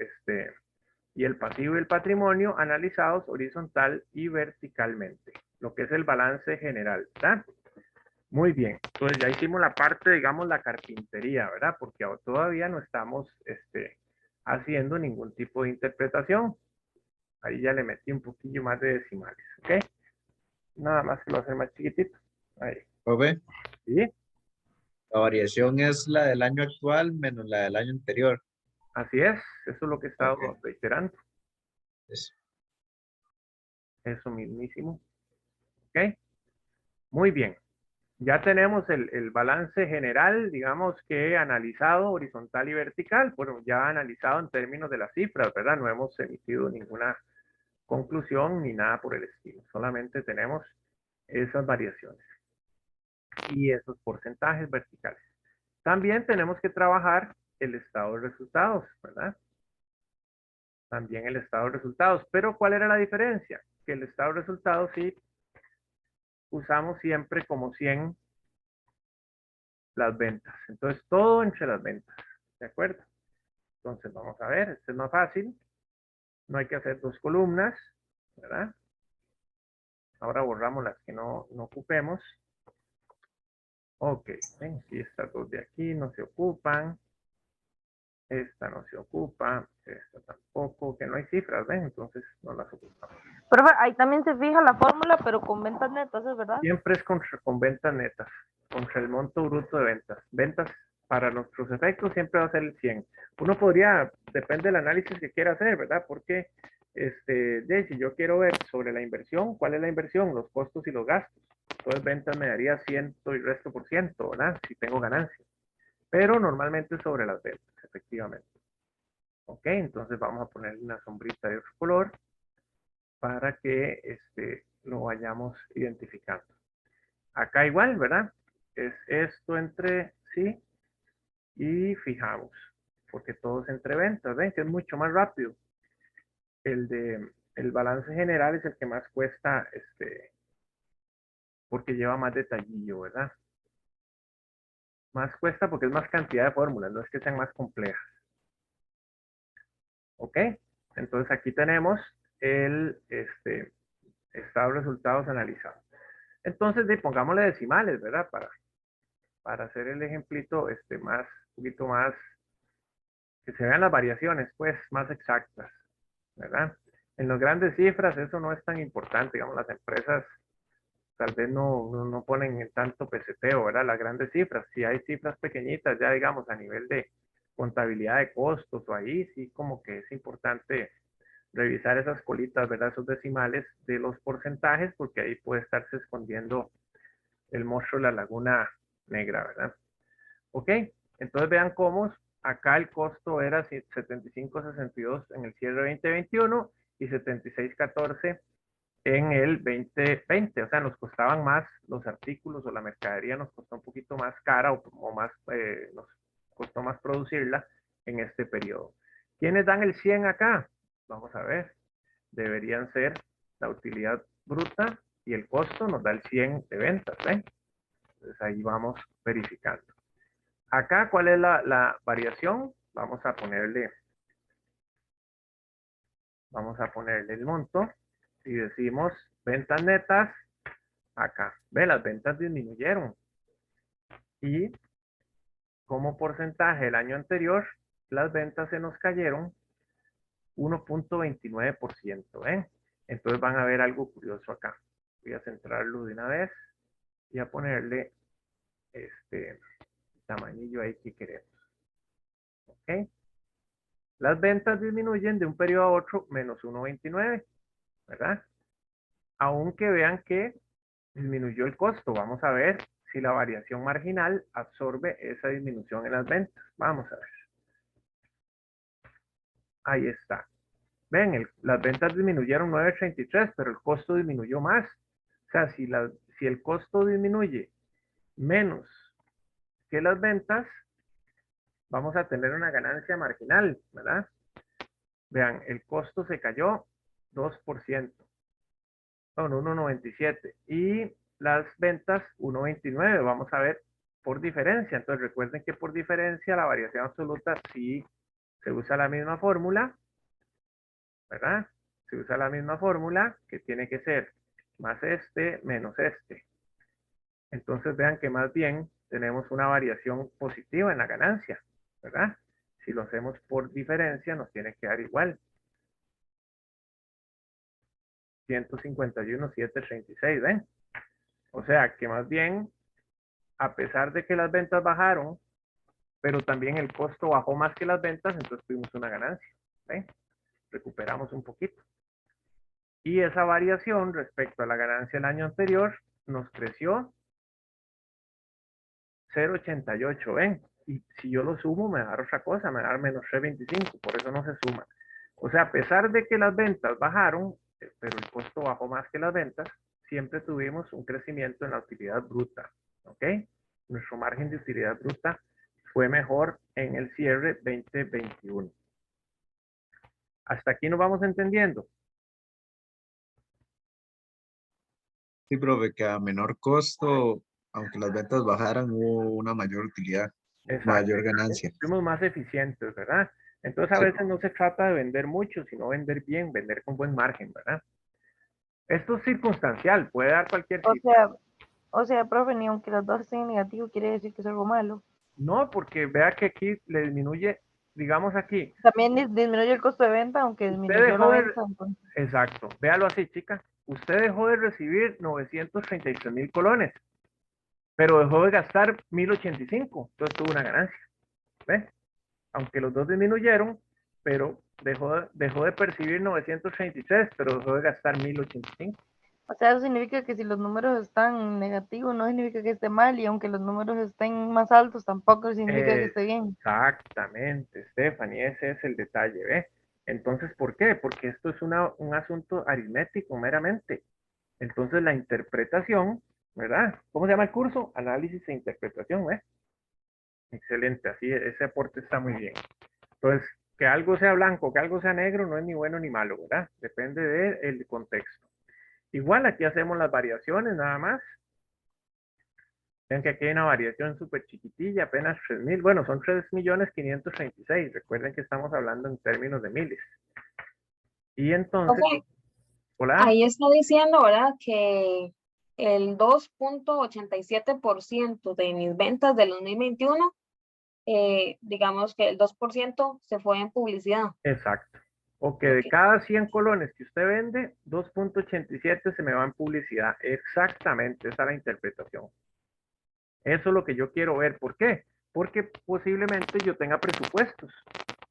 y el pasivo y el patrimonio analizados horizontal y verticalmente. Lo que es el balance general, ¿verdad? Muy bien. Entonces ya hicimos la parte, digamos, la carpintería, ¿verdad? Porque todavía no estamos haciendo ningún tipo de interpretación. Ahí ya le metí un poquillo más de decimales, ¿ok? Nada más que lo hacer más chiquitito. Ahí. Profe, ¿Sí? la variación es la del año actual menos la del año anterior. Así es, eso es lo que he estado Ok. reiterando. Eso. Eso mismísimo. ¿Ok? Muy bien. Ya tenemos el balance general, digamos que analizado horizontal y vertical, bueno, ya analizado en términos de las cifras, ¿verdad? No hemos emitido ninguna conclusión ni nada por el estilo. Solamente tenemos esas variaciones y esos porcentajes verticales. También tenemos que trabajar el estado de resultados, ¿verdad? También el estado de resultados. Pero ¿cuál era la diferencia? Que el estado de resultados sí usamos siempre como 100 las ventas. Entonces, todo entre las ventas. ¿De acuerdo? Entonces, vamos a ver. Este es más fácil. No hay que hacer dos columnas, ¿verdad? Ahora borramos las que no ocupemos. Ok, ven, aquí estas dos de aquí no se ocupan. Esta no se ocupa. Esta tampoco, que no hay cifras, ¿ven? Entonces, no las ocupamos. Profe, ahí también se fija la fórmula, pero con ventas netas, ¿es verdad? Siempre es con ventas netas, contra el monto bruto de ventas. Ventas para nuestros efectos siempre va a ser el 100. Uno podría, depende del análisis que quiera hacer, ¿verdad? Porque si yo quiero ver sobre la inversión, ¿cuál es la inversión? Los costos y los gastos. Entonces ventas me daría 100 y resto por ciento, ¿verdad? Si tengo ganancias. Pero normalmente sobre las ventas, efectivamente. Ok, entonces vamos a poner una sombrita de otro color para que lo vayamos identificando. Acá igual, ¿verdad? Es esto entre sí y fijamos, porque todo es entre ventas, ¿ven? Que es mucho más rápido. El balance general es el que más cuesta, porque lleva más detallillo, ¿verdad? Más cuesta porque es más cantidad de fórmulas, no es que sean más complejas. ¿Ok? Entonces aquí tenemos el estado de resultados analizado. Entonces, pongámosle decimales, ¿verdad? Para hacer el ejemplito un poquito más, que se vean las variaciones, pues, más exactas, ¿verdad? En las grandes cifras eso no es tan importante, digamos, las empresas tal vez no ponen en tanto peseteo, ¿verdad? Las grandes cifras, si hay cifras pequeñitas ya, digamos, a nivel de contabilidad de costos o ahí, sí como que es importante revisar esas colitas, ¿verdad? Esos decimales de los porcentajes, porque ahí puede estarse escondiendo el monstruo de la laguna negra, ¿verdad? Ok, entonces vean cómo acá el costo era 75.62 en el cierre 2021 y 76.14 en el 2020. O sea, nos costaban más los artículos o la mercadería, nos costó un poquito más cara o más, nos costó más producirla en este periodo. ¿Quiénes dan el 100 acá? Vamos a ver. Deberían ser la utilidad bruta y el costo nos da el 100 de ventas, ¿ven? Entonces ahí vamos verificando. Acá, ¿cuál es la variación? Vamos a ponerle el monto y decimos ventas netas. Acá, ve, las ventas disminuyeron y como porcentaje del año anterior, las ventas se nos cayeron 1.29%, ¿ven? Entonces van a ver algo curioso acá. Voy a centrarlo de una vez y a ponerle este tamañillo ahí que queremos. ¿Ok? Las ventas disminuyen de un periodo a otro menos 1.29, ¿verdad? Aunque vean que disminuyó el costo. Vamos a ver si la variación marginal absorbe esa disminución en las ventas. Vamos a ver. Ahí está. Ven, las ventas disminuyeron 9.33, pero el costo disminuyó más. O sea, si el costo disminuye menos que las ventas, vamos a tener una ganancia marginal, ¿verdad? Vean, el costo se cayó 2%, bueno, 1.97 y las ventas 1.29. Vamos a ver por diferencia. Entonces recuerden que por diferencia la variación absoluta sí se usa la misma fórmula, ¿verdad? Se usa la misma fórmula que tiene que ser más menos este. Entonces vean que más bien tenemos una variación positiva en la ganancia, ¿verdad? Si lo hacemos por diferencia nos tiene que dar igual. 151.736, ¿ven? O sea que más bien, a pesar de que las ventas bajaron pero también el costo bajó más que las ventas, entonces tuvimos una ganancia. ¿Ven? Recuperamos un poquito. Y esa variación respecto a la ganancia del año anterior nos creció 0,88, ¿ven? Y si yo lo sumo, me da otra cosa, me da menos 3,25, por eso no se suma. O sea, a pesar de que las ventas bajaron, pero el costo bajó más que las ventas, siempre tuvimos un crecimiento en la utilidad bruta, ¿ok? Nuestro margen de utilidad bruta fue mejor en el cierre 2021. Hasta aquí nos vamos entendiendo. Sí, profe, que a menor costo, aunque las ventas bajaran, hubo una mayor utilidad, Exacto. mayor ganancia. Fuimos más eficientes, ¿verdad? Entonces a Sí. veces no se trata de vender mucho, sino vender bien, vender con buen margen, ¿verdad? Esto es circunstancial, puede dar cualquier cifra. O sea, profe, ni aunque los dos estén negativos, quiere decir que es algo malo. No, porque vea que aquí le disminuye, digamos aquí, También disminuye el costo de venta, aunque usted disminuyó la dejó de, venta. Entonces, exacto, véalo así, chica, usted dejó de recibir 933,000 colones, pero dejó de gastar 1,085, entonces tuvo una ganancia, ¿ve? Aunque los dos disminuyeron, pero dejó de percibir 933, pero dejó de gastar 1,085. o sea, eso significa que si los números están negativos, no significa que esté mal, y aunque los números estén más altos, tampoco significa que esté bien. Exactamente, Stephanie, ese es el detalle, ¿ve? Entonces, ¿por qué? Porque esto es un asunto aritmético meramente. Entonces, la interpretación, ¿verdad? ¿Cómo se llama el curso? Análisis e interpretación, ¿eh? Excelente, así, ese aporte está muy bien. Entonces, que algo sea blanco, que algo sea negro, no es ni bueno ni malo, ¿verdad? Depende del contexto. Igual aquí hacemos las variaciones nada más. Vean que aquí hay una variación súper chiquitilla, apenas 3,000. Bueno, son 3,536,000. Recuerden que estamos hablando en términos de miles. Y entonces, Ok, hola, ahí está diciendo, ¿verdad? Que el 2,87% de mis ventas del 2021, digamos que el 2% se fue en publicidad. exacto. O que de Ok. cada 100 colones que usted vende, 2,87 se me va en publicidad. Exactamente, esa es la interpretación. Eso es lo que yo quiero ver. ¿Por qué? Porque posiblemente yo tenga presupuestos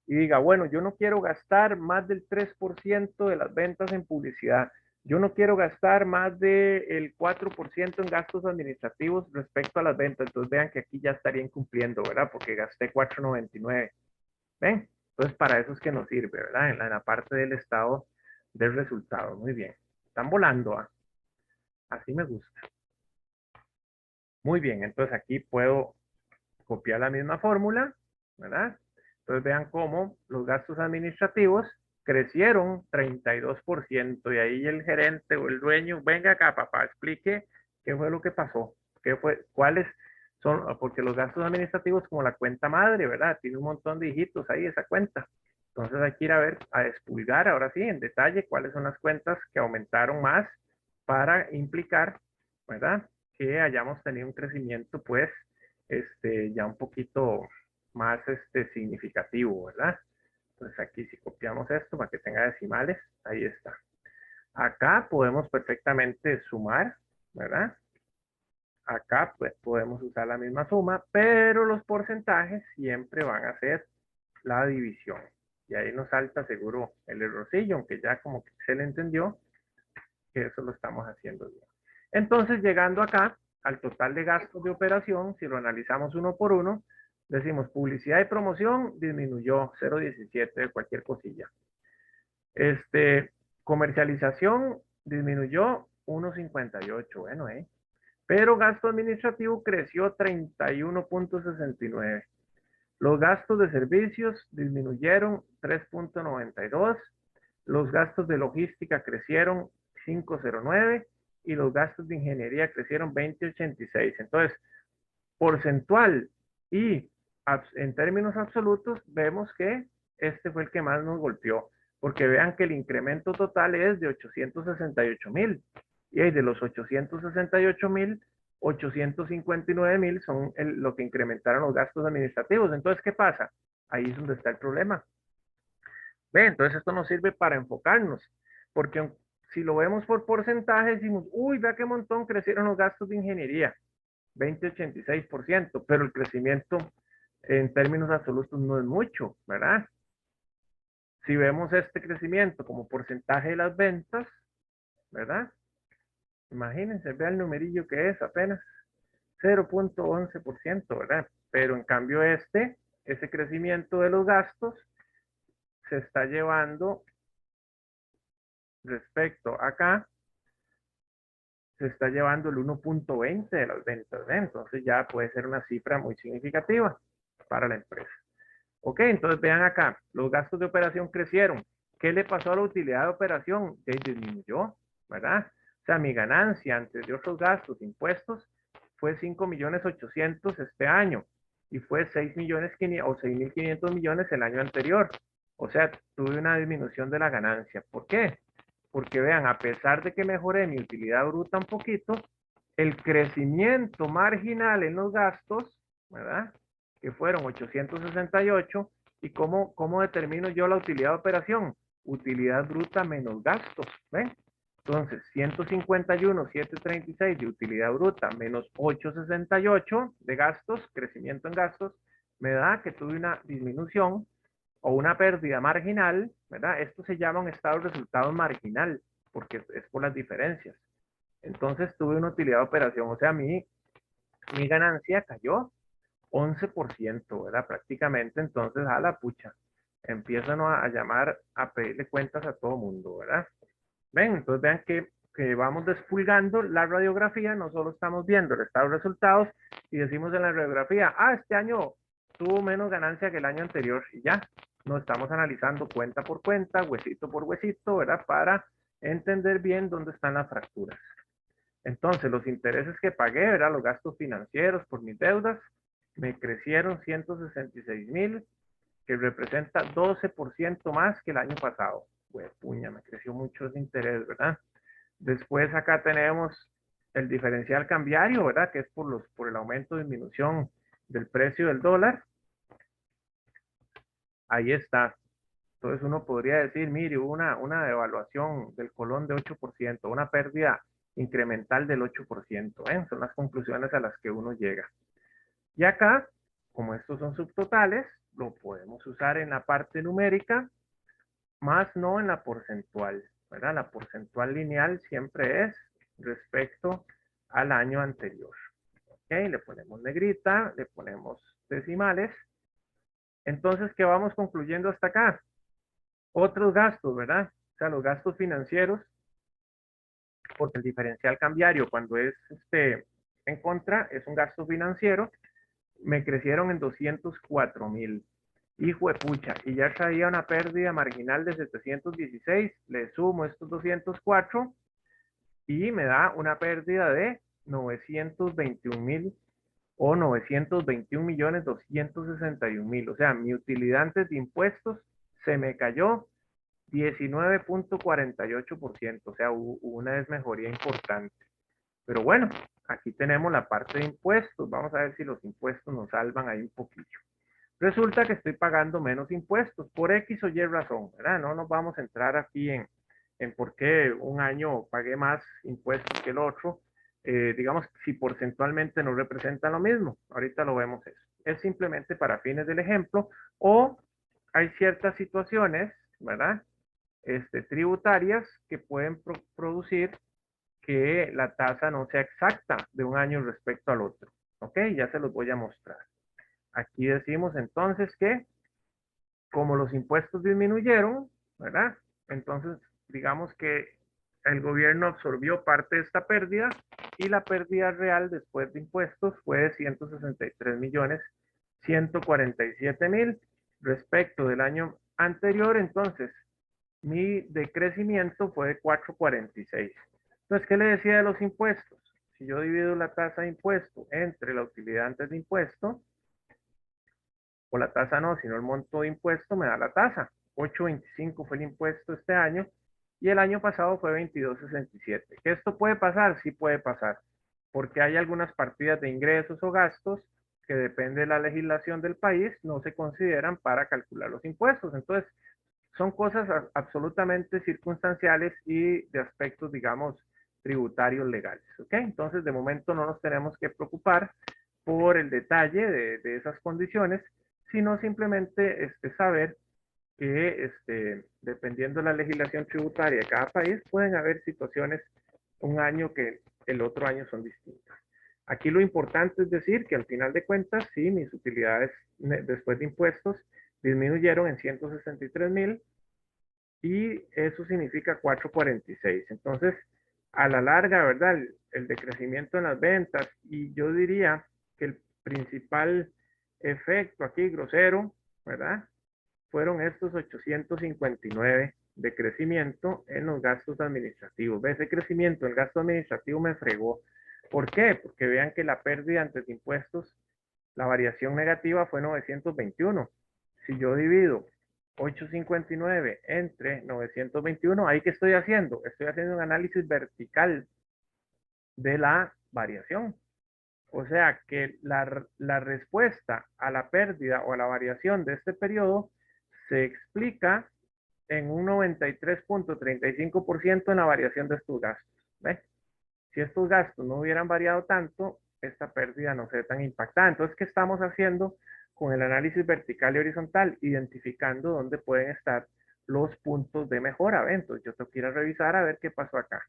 y diga, bueno, yo no quiero gastar más del 3% de las ventas en publicidad. Yo no quiero gastar más del 4% en gastos administrativos respecto a las ventas. Entonces vean que aquí ya estaría incumpliendo, ¿verdad? Porque gasté 499. ¿Ven? Entonces para eso es que nos sirve, ¿verdad? En la parte del estado del resultado. Muy bien. Están volando, ¿ah? Así me gusta. Muy bien, entonces aquí puedo copiar la misma fórmula, ¿verdad? Entonces vean cómo los gastos administrativos crecieron 32% y ahí el gerente o el dueño, venga acá papá, explique qué fue lo que pasó, qué fue, cuáles son, porque los gastos administrativos como la cuenta madre, ¿verdad? Tiene un montón de hijitos ahí esa cuenta. Entonces hay que ir a ver, a expulgar ahora sí en detalle cuáles son las cuentas que aumentaron más para implicar, ¿verdad? Que hayamos tenido un crecimiento pues ya un poquito más significativo, ¿verdad? Entonces aquí si copiamos esto para que tenga decimales, ahí está. Acá podemos perfectamente sumar, ¿verdad? Acá pues podemos usar la misma suma, pero los porcentajes siempre van a ser la división. Y ahí nos salta seguro el errorcillo, aunque ya como que se le entendió que eso lo estamos haciendo bien. Entonces, llegando acá al total de gastos de operación, si lo analizamos uno por uno, decimos publicidad y promoción disminuyó 0,17 de cualquier cosilla. Comercialización disminuyó 1,58, bueno, pero gasto administrativo creció 31,69. Los gastos de servicios disminuyeron 3,92. Los gastos de logística crecieron 5,09 y los gastos de ingeniería crecieron 20,86. Entonces, porcentual y en términos absolutos, vemos que este fue el que más nos golpeó, porque vean que el incremento total es de 868,000 y de los 868,000, 859,000 son lo que incrementaron los gastos administrativos. Entonces, ¿qué pasa? Ahí es donde está el problema. Ve, entonces esto nos sirve para enfocarnos, porque si lo vemos por porcentaje, decimos, uy, vea qué montón crecieron los gastos de ingeniería, 20,86%, pero el crecimiento en términos absolutos no es mucho, ¿verdad? Si vemos este crecimiento como porcentaje de las ventas, ¿verdad? Imagínense, vea el numerillo que es apenas 0.11%, ¿verdad? Pero en cambio ese crecimiento de los gastos se está llevando respecto acá, se está llevando el 1.20 de las ventas, ¿eh? Entonces ya puede ser una cifra muy significativa para la empresa. Ok, entonces vean acá, los gastos de operación crecieron. ¿Qué le pasó a la utilidad de operación? Disminuyó, ¿verdad? O sea, mi ganancia antes de otros gastos, impuestos, fue 5.800.000 este año y fue 6.500.000 millones el año anterior. O sea, tuve una disminución de la ganancia. ¿Por qué? Porque vean, a pesar de que mejoré mi utilidad bruta un poquito, el crecimiento marginal en los gastos, ¿verdad? Que fueron 868, ¿y cómo determino yo la utilidad de operación? Utilidad bruta menos gastos, ¿ven? Entonces, 151,736 de utilidad bruta menos 868 de gastos, crecimiento en gastos, me da que tuve una disminución o una pérdida marginal, ¿verdad? Esto se llama un estado de resultado marginal, porque es por las diferencias. Entonces tuve una utilidad de operación, o sea, mi ganancia cayó 11%, ¿verdad? Prácticamente, entonces, a la pucha, empiezan a llamar, a pedirle cuentas a todo mundo, ¿verdad? Ven, entonces vean que vamos despulgando la radiografía, no solo estamos viendo el estado de resultados y decimos en la radiografía, este año tuvo menos ganancia que el año anterior y ya, no estamos analizando cuenta por cuenta, huesito por huesito, ¿verdad? Para entender bien dónde están las fracturas. Entonces, los intereses que pagué, ¿verdad? Los gastos financieros por mis deudas, me crecieron 166,000, que representa 12% más que el año pasado. Puña, me creció mucho ese interés, ¿verdad? Después acá tenemos el diferencial cambiario, ¿verdad? Que es por el aumento o disminución del precio del dólar. Ahí está. Entonces uno podría decir, mire, hubo una devaluación del colón de 8%, una pérdida incremental del 8%. ¿Eh? Son las conclusiones a las que uno llega. Y acá, como estos son subtotales, lo podemos usar en la parte numérica, más no en la porcentual, ¿verdad? La porcentual lineal siempre es respecto al año anterior. ¿Ok? Le ponemos negrita, le ponemos decimales. Entonces, ¿qué vamos concluyendo hasta acá? Otros gastos, ¿verdad? O sea, los gastos financieros, porque el diferencial cambiario cuando es en contra, es un gasto financiero, me crecieron en 204,000. Hijo de pucha, y ya traía una pérdida marginal de 716, le sumo estos 204 y me da una pérdida de 921,000 o 921,261,000. O sea, mi utilidad antes de impuestos se me cayó 19.48%, o sea, hubo una desmejoría importante. Pero bueno, aquí tenemos la parte de impuestos. Vamos a ver si los impuestos nos salvan ahí un poquillo. Resulta que estoy pagando menos impuestos por X o Y razón, ¿verdad? No nos vamos a entrar aquí en por qué un año pagué más impuestos que el otro. Digamos, si porcentualmente no representan lo mismo. Ahorita lo vemos eso. Es simplemente para fines del ejemplo. O hay ciertas situaciones, ¿verdad? Tributarias que pueden producir que la tasa no sea exacta de un año respecto al otro. ¿Ok? Ya se los voy a mostrar. Aquí decimos entonces que como los impuestos disminuyeron, ¿verdad? Entonces, digamos que el gobierno absorbió parte de esta pérdida y la pérdida real después de impuestos fue de 163,147,000 respecto del año anterior. Entonces, mi decrecimiento fue de 446. Entonces, ¿qué le decía de los impuestos? Si yo divido la tasa de impuesto entre la utilidad antes de impuesto, o la tasa no, sino el monto de impuesto, me da la tasa. 8.25 fue el impuesto este año y el año pasado fue 22.67. ¿Que esto puede pasar? Sí puede pasar, porque hay algunas partidas de ingresos o gastos que depende de la legislación del país, no se consideran para calcular los impuestos. Entonces, son cosas absolutamente circunstanciales y de aspectos, digamos, tributarios legales. ¿Ok? Entonces, de momento no nos tenemos que preocupar por el detalle de esas condiciones, sino simplemente saber que dependiendo de la legislación tributaria de cada país, pueden haber situaciones un año que el otro año son distintas. Aquí lo importante es decir que al final de cuentas, sí, mis utilidades después de impuestos disminuyeron en 163,000 y eso significa 446. Entonces, a la larga, ¿verdad? El decrecimiento en las ventas y yo diría que el principal efecto aquí grosero, ¿verdad? Fueron estos 859 de crecimiento en los gastos administrativos. Ese crecimiento en el gasto administrativo me fregó. ¿Por qué? Porque vean que la pérdida antes de impuestos, la variación negativa fue 921. Si yo divido 859 entre 921, ¿ahí qué estoy haciendo? Estoy haciendo un análisis vertical de la variación. O sea que la respuesta a la pérdida o a la variación de este periodo se explica en un 93.35% en la variación de estos gastos. ¿Ves? Si estos gastos no hubieran variado tanto, esta pérdida no sería tan impactada. Entonces, ¿qué estamos haciendo con el análisis vertical y horizontal? Identificando dónde pueden estar los puntos de mejora. Entonces, yo tengo que ir a revisar a ver qué pasó acá.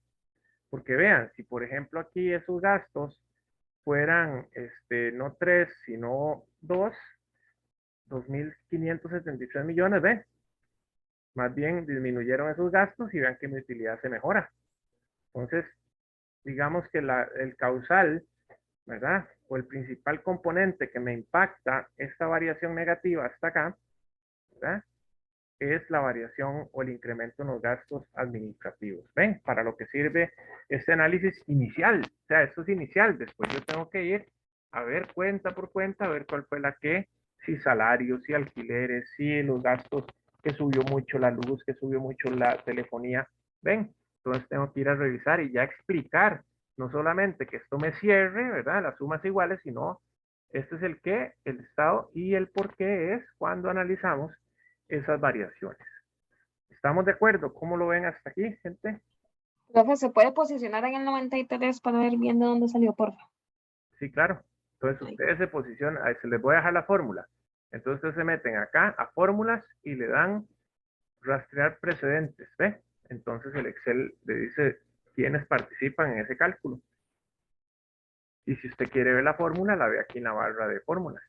Porque vean, si por ejemplo aquí esos gastos fueran no 3, sino 2.573 millones, ¿ven? Más bien disminuyeron esos gastos y vean que mi utilidad se mejora. Entonces, digamos que el causal, ¿verdad? O el principal componente que me impacta esta variación negativa hasta acá, ¿verdad? Es la variación o el incremento en los gastos administrativos. ¿Ven? Para lo que sirve este análisis inicial. O sea, esto es inicial. Después yo tengo que ir a ver cuenta por cuenta, a ver cuál fue la que, si salarios, si alquileres, si los gastos que subió mucho la luz, que subió mucho la telefonía. ¿Ven? Entonces tengo que ir a revisar y ya explicar, no solamente que esto me cierre, ¿verdad? Las sumas iguales, sino este es el qué, el estado y el por qué es cuando analizamos esas variaciones. ¿Estamos de acuerdo? ¿Cómo lo ven hasta aquí, gente? Profe, ¿se puede posicionar en el 93 para ver bien de dónde salió, porfa? Sí, claro. Entonces ustedes se posicionan, ahí se les voy a dejar la fórmula. Entonces ustedes se meten acá a fórmulas y le dan rastrear precedentes, ¿ve? Entonces el Excel le dice quiénes participan en ese cálculo. Y si usted quiere ver la fórmula, la ve aquí en la barra de fórmulas,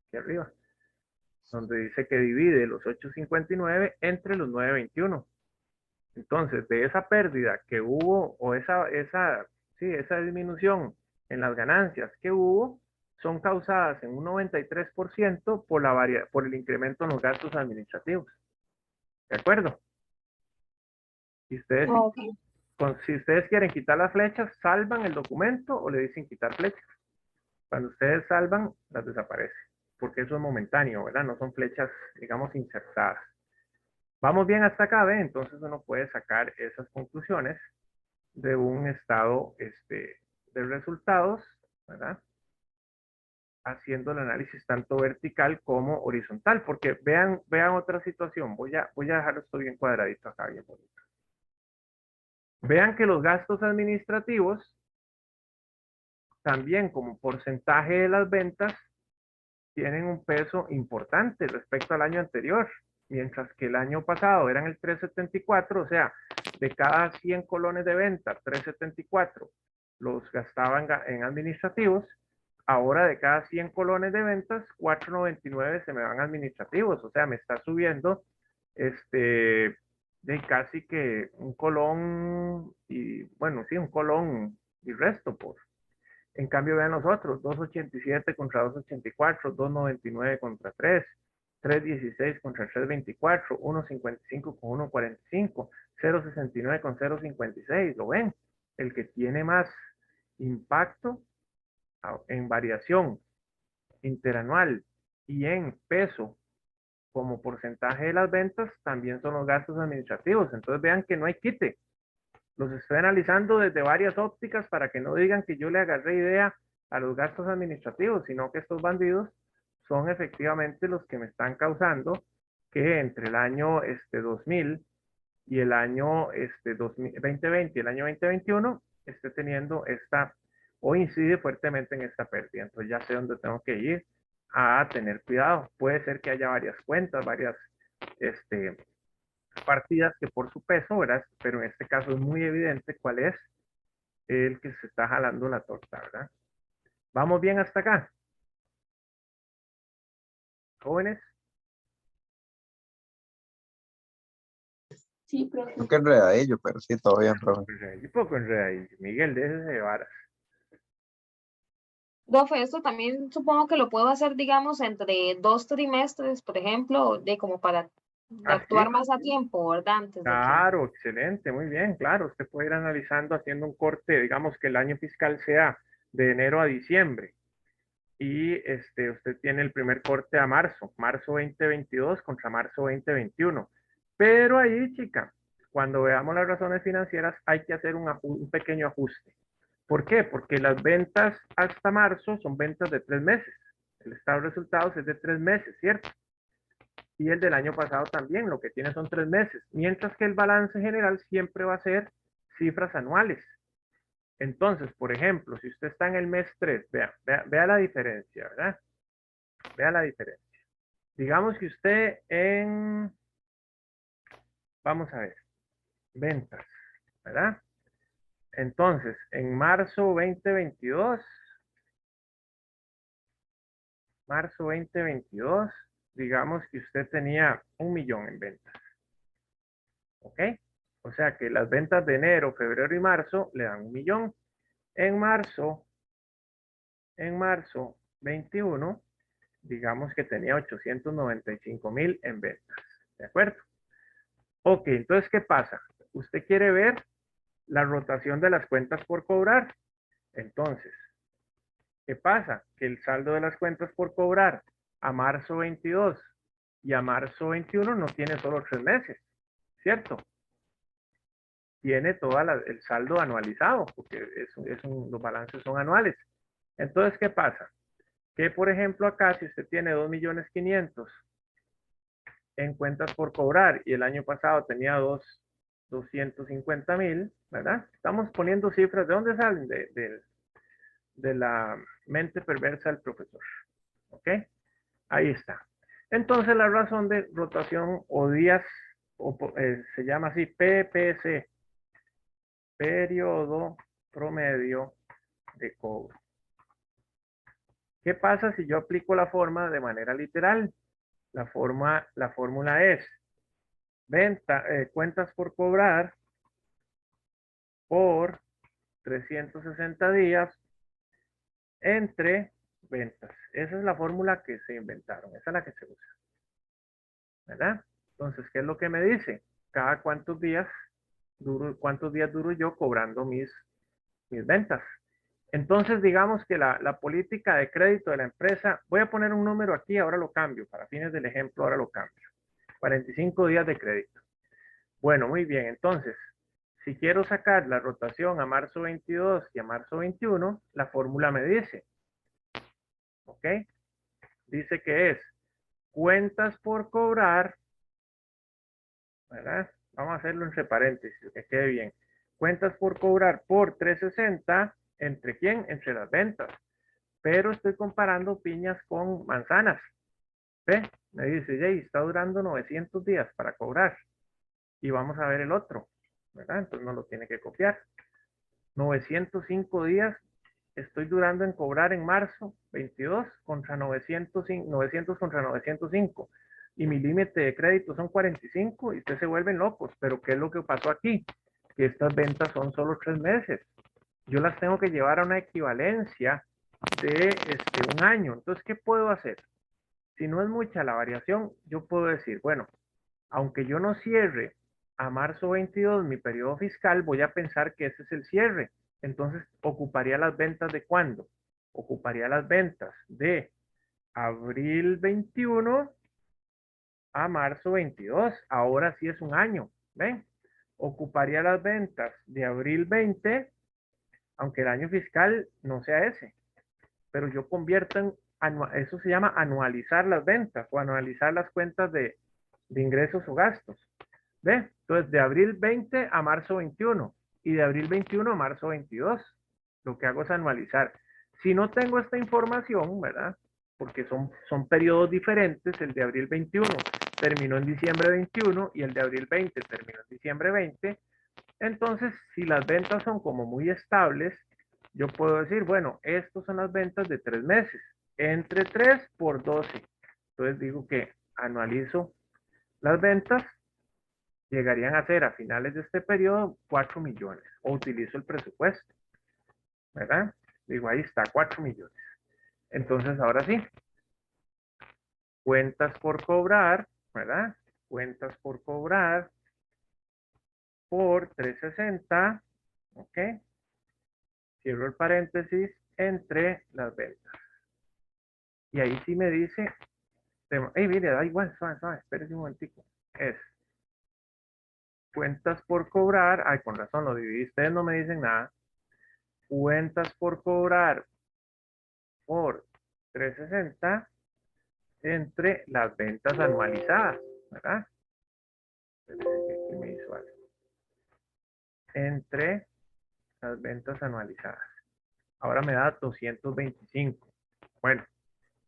aquí arriba, donde dice que divide los 859 entre los 921. Entonces, de esa pérdida que hubo, o esa disminución en las ganancias que hubo, son causadas en un 93% por el incremento en los gastos administrativos. ¿De acuerdo? Si ustedes, Okay. si ustedes quieren quitar las flechas, salvan el documento o le dicen quitar flechas. Cuando ustedes salvan, las desaparece, porque eso es momentáneo, ¿verdad? No son flechas, digamos, insertadas. Vamos bien hasta acá, ¿ve? Entonces uno puede sacar esas conclusiones de un estado de resultados, ¿verdad? Haciendo el análisis tanto vertical como horizontal, porque vean otra situación. Voy a dejarlo esto bien cuadradito acá, bien bonito. Vean que los gastos administrativos, también como porcentaje de las ventas, tienen un peso importante respecto al año anterior, mientras que el año pasado eran el 374, o sea, de cada 100 colones de venta, 374 los gastaban en administrativos, ahora de cada 100 colones de ventas, 499 se me van administrativos, o sea, me está subiendo de casi que un colón y, bueno, sí, un colón y resto por. En cambio, vean los otros, 287 contra 284, 299 contra 3, 316 contra 324, 155 con 145, 069 con 056, ¿lo ven? El que tiene más impacto en variación interanual y en peso como porcentaje de las ventas también son los gastos administrativos. Entonces vean que no hay quite. Los estoy analizando desde varias ópticas para que no digan que yo le agarré idea a los gastos administrativos, sino que estos bandidos son efectivamente los que me están causando que entre el año 2000 y el año 2020 y el año 2021 esté teniendo esta o incide fuertemente en esta pérdida. Entonces ya sé dónde tengo que ir a tener cuidado. Puede ser que haya varias cuentas, varias partidas que por su peso, ¿verdad? Pero en este caso es muy evidente cuál es el que se está jalando la torta, ¿verdad? ¿Vamos bien hasta acá? ¿Jóvenes? Sí, profe. Nunca enredadillo, pero sí, todo bien, profe. Un poco enredadillo. Miguel, déjese de varas. Profe, esto también supongo que lo puedo hacer, digamos, entre 2 trimestres, por ejemplo, de como para Así. actuar más a tiempo, ¿verdad? Antes de que... Claro, excelente, muy bien, claro. Usted puede ir analizando haciendo un corte, digamos que el año fiscal sea de enero a diciembre. Y usted tiene el primer corte a marzo 2022 contra marzo 2021. Pero ahí, chica, cuando veamos las razones financieras, hay que hacer un pequeño ajuste. ¿Por qué? Porque las ventas hasta marzo son ventas de 3 meses. El estado de resultados es de 3 meses, ¿cierto? Y el del año pasado también, lo que tiene son 3 meses. Mientras que el balance general siempre va a ser cifras anuales. Entonces, por ejemplo, si usted está en el mes 3, vea la diferencia, ¿verdad? Vea la diferencia. Digamos que usted vamos a ver, ventas, ¿verdad? Entonces, en marzo 2022, digamos que usted tenía 1 millón en ventas, ¿ok? O sea que las ventas de enero, febrero y marzo le dan 1 millón. En marzo 21, digamos que tenía 895,000 en ventas. ¿De acuerdo? Ok, entonces, ¿qué pasa? Usted quiere ver la rotación de las cuentas por cobrar. Entonces, ¿qué pasa? Que el saldo de las cuentas por cobrar a marzo 22 y a marzo 21 no tiene solo 3 meses, ¿cierto? Tiene todo el saldo anualizado, porque los balances son anuales. Entonces, ¿qué pasa? Que, por ejemplo, acá, si usted tiene 2.500.000 en cuentas por cobrar y el año pasado tenía 250,000, ¿verdad? Estamos poniendo cifras. ¿De dónde salen? De la mente perversa del profesor. ¿Ok? Ahí está. Entonces, la razón de rotación o días, se llama así PPC, periodo promedio de cobro. ¿Qué pasa si yo aplico la forma de manera literal? La fórmula es cuentas por cobrar por 360 días entre ventas. Esa es la fórmula que se inventaron, esa es la que se usa, ¿verdad? Entonces, ¿qué es lo que me dice? Cada cuántos días duro yo cobrando mis ventas. Entonces, digamos que la política de crédito de la empresa, voy a poner un número aquí, ahora lo cambio, para fines del ejemplo, ahora lo cambio. 45 días de crédito. Bueno, muy bien, entonces, si quiero sacar la rotación a marzo 22 y a marzo 21, la fórmula me dice, ¿ok? Dice que es cuentas por cobrar, ¿verdad? Vamos a hacerlo entre paréntesis, que quede bien. Cuentas por cobrar por 360, ¿entre quién? Entre las ventas. Pero estoy comparando piñas con manzanas. ¿Ve? Me dice, Jay, está durando 900 días para cobrar. Y vamos a ver el otro, ¿verdad? Entonces no lo tiene que copiar. 905 días estoy durando en cobrar en marzo 22 contra 900 contra 905. Y mi límite de crédito son 45 y ustedes se vuelven locos. Pero ¿qué es lo que pasó aquí? Que estas ventas son solo 3 meses. Yo las tengo que llevar a una equivalencia de 1 año. Entonces, ¿qué puedo hacer? Si no es mucha la variación, yo puedo decir, bueno, aunque yo no cierre a marzo 22 mi periodo fiscal, voy a pensar que ese es el cierre. Entonces, ocuparía las ventas de ¿cuándo? Ocuparía las ventas de abril 21 a marzo 22. Ahora sí es 1 año, ¿ven? Ocuparía las ventas de abril 20, aunque el año fiscal no sea ese. Pero yo convierto eso se llama anualizar las ventas o anualizar las cuentas de ingresos o gastos. ¿Ve? Entonces, de abril 20 a marzo 21 y de abril 21 a marzo 22. lo que hago es anualizar. Si no tengo esta información, ¿verdad? Porque son periodos diferentes, el de abril 21 terminó en diciembre 21 y el de abril 20 terminó en diciembre 20. Entonces, si las ventas son como muy estables, yo puedo decir, bueno, estos son las ventas de 3 meses, entre 3 por 12. Entonces digo que anualizo las ventas, llegarían a ser a finales de este periodo 4 millones, o utilizo el presupuesto, ¿verdad? Digo, ahí está, 4 millones. Entonces, ahora sí, cuentas por cobrar, ¿verdad? Cuentas por cobrar por 360, ¿ok? Cierro el paréntesis entre las ventas. Y ahí sí me dice, mire, da igual, suave, espérese un momentico. Es cuentas por cobrar, ay, con razón lo dividí, ustedes no me dicen nada. Cuentas por cobrar por 360 entre las ventas anualizadas, ¿verdad? Aquí me hizo algo. Entre las ventas anualizadas. Ahora me da 225. Bueno,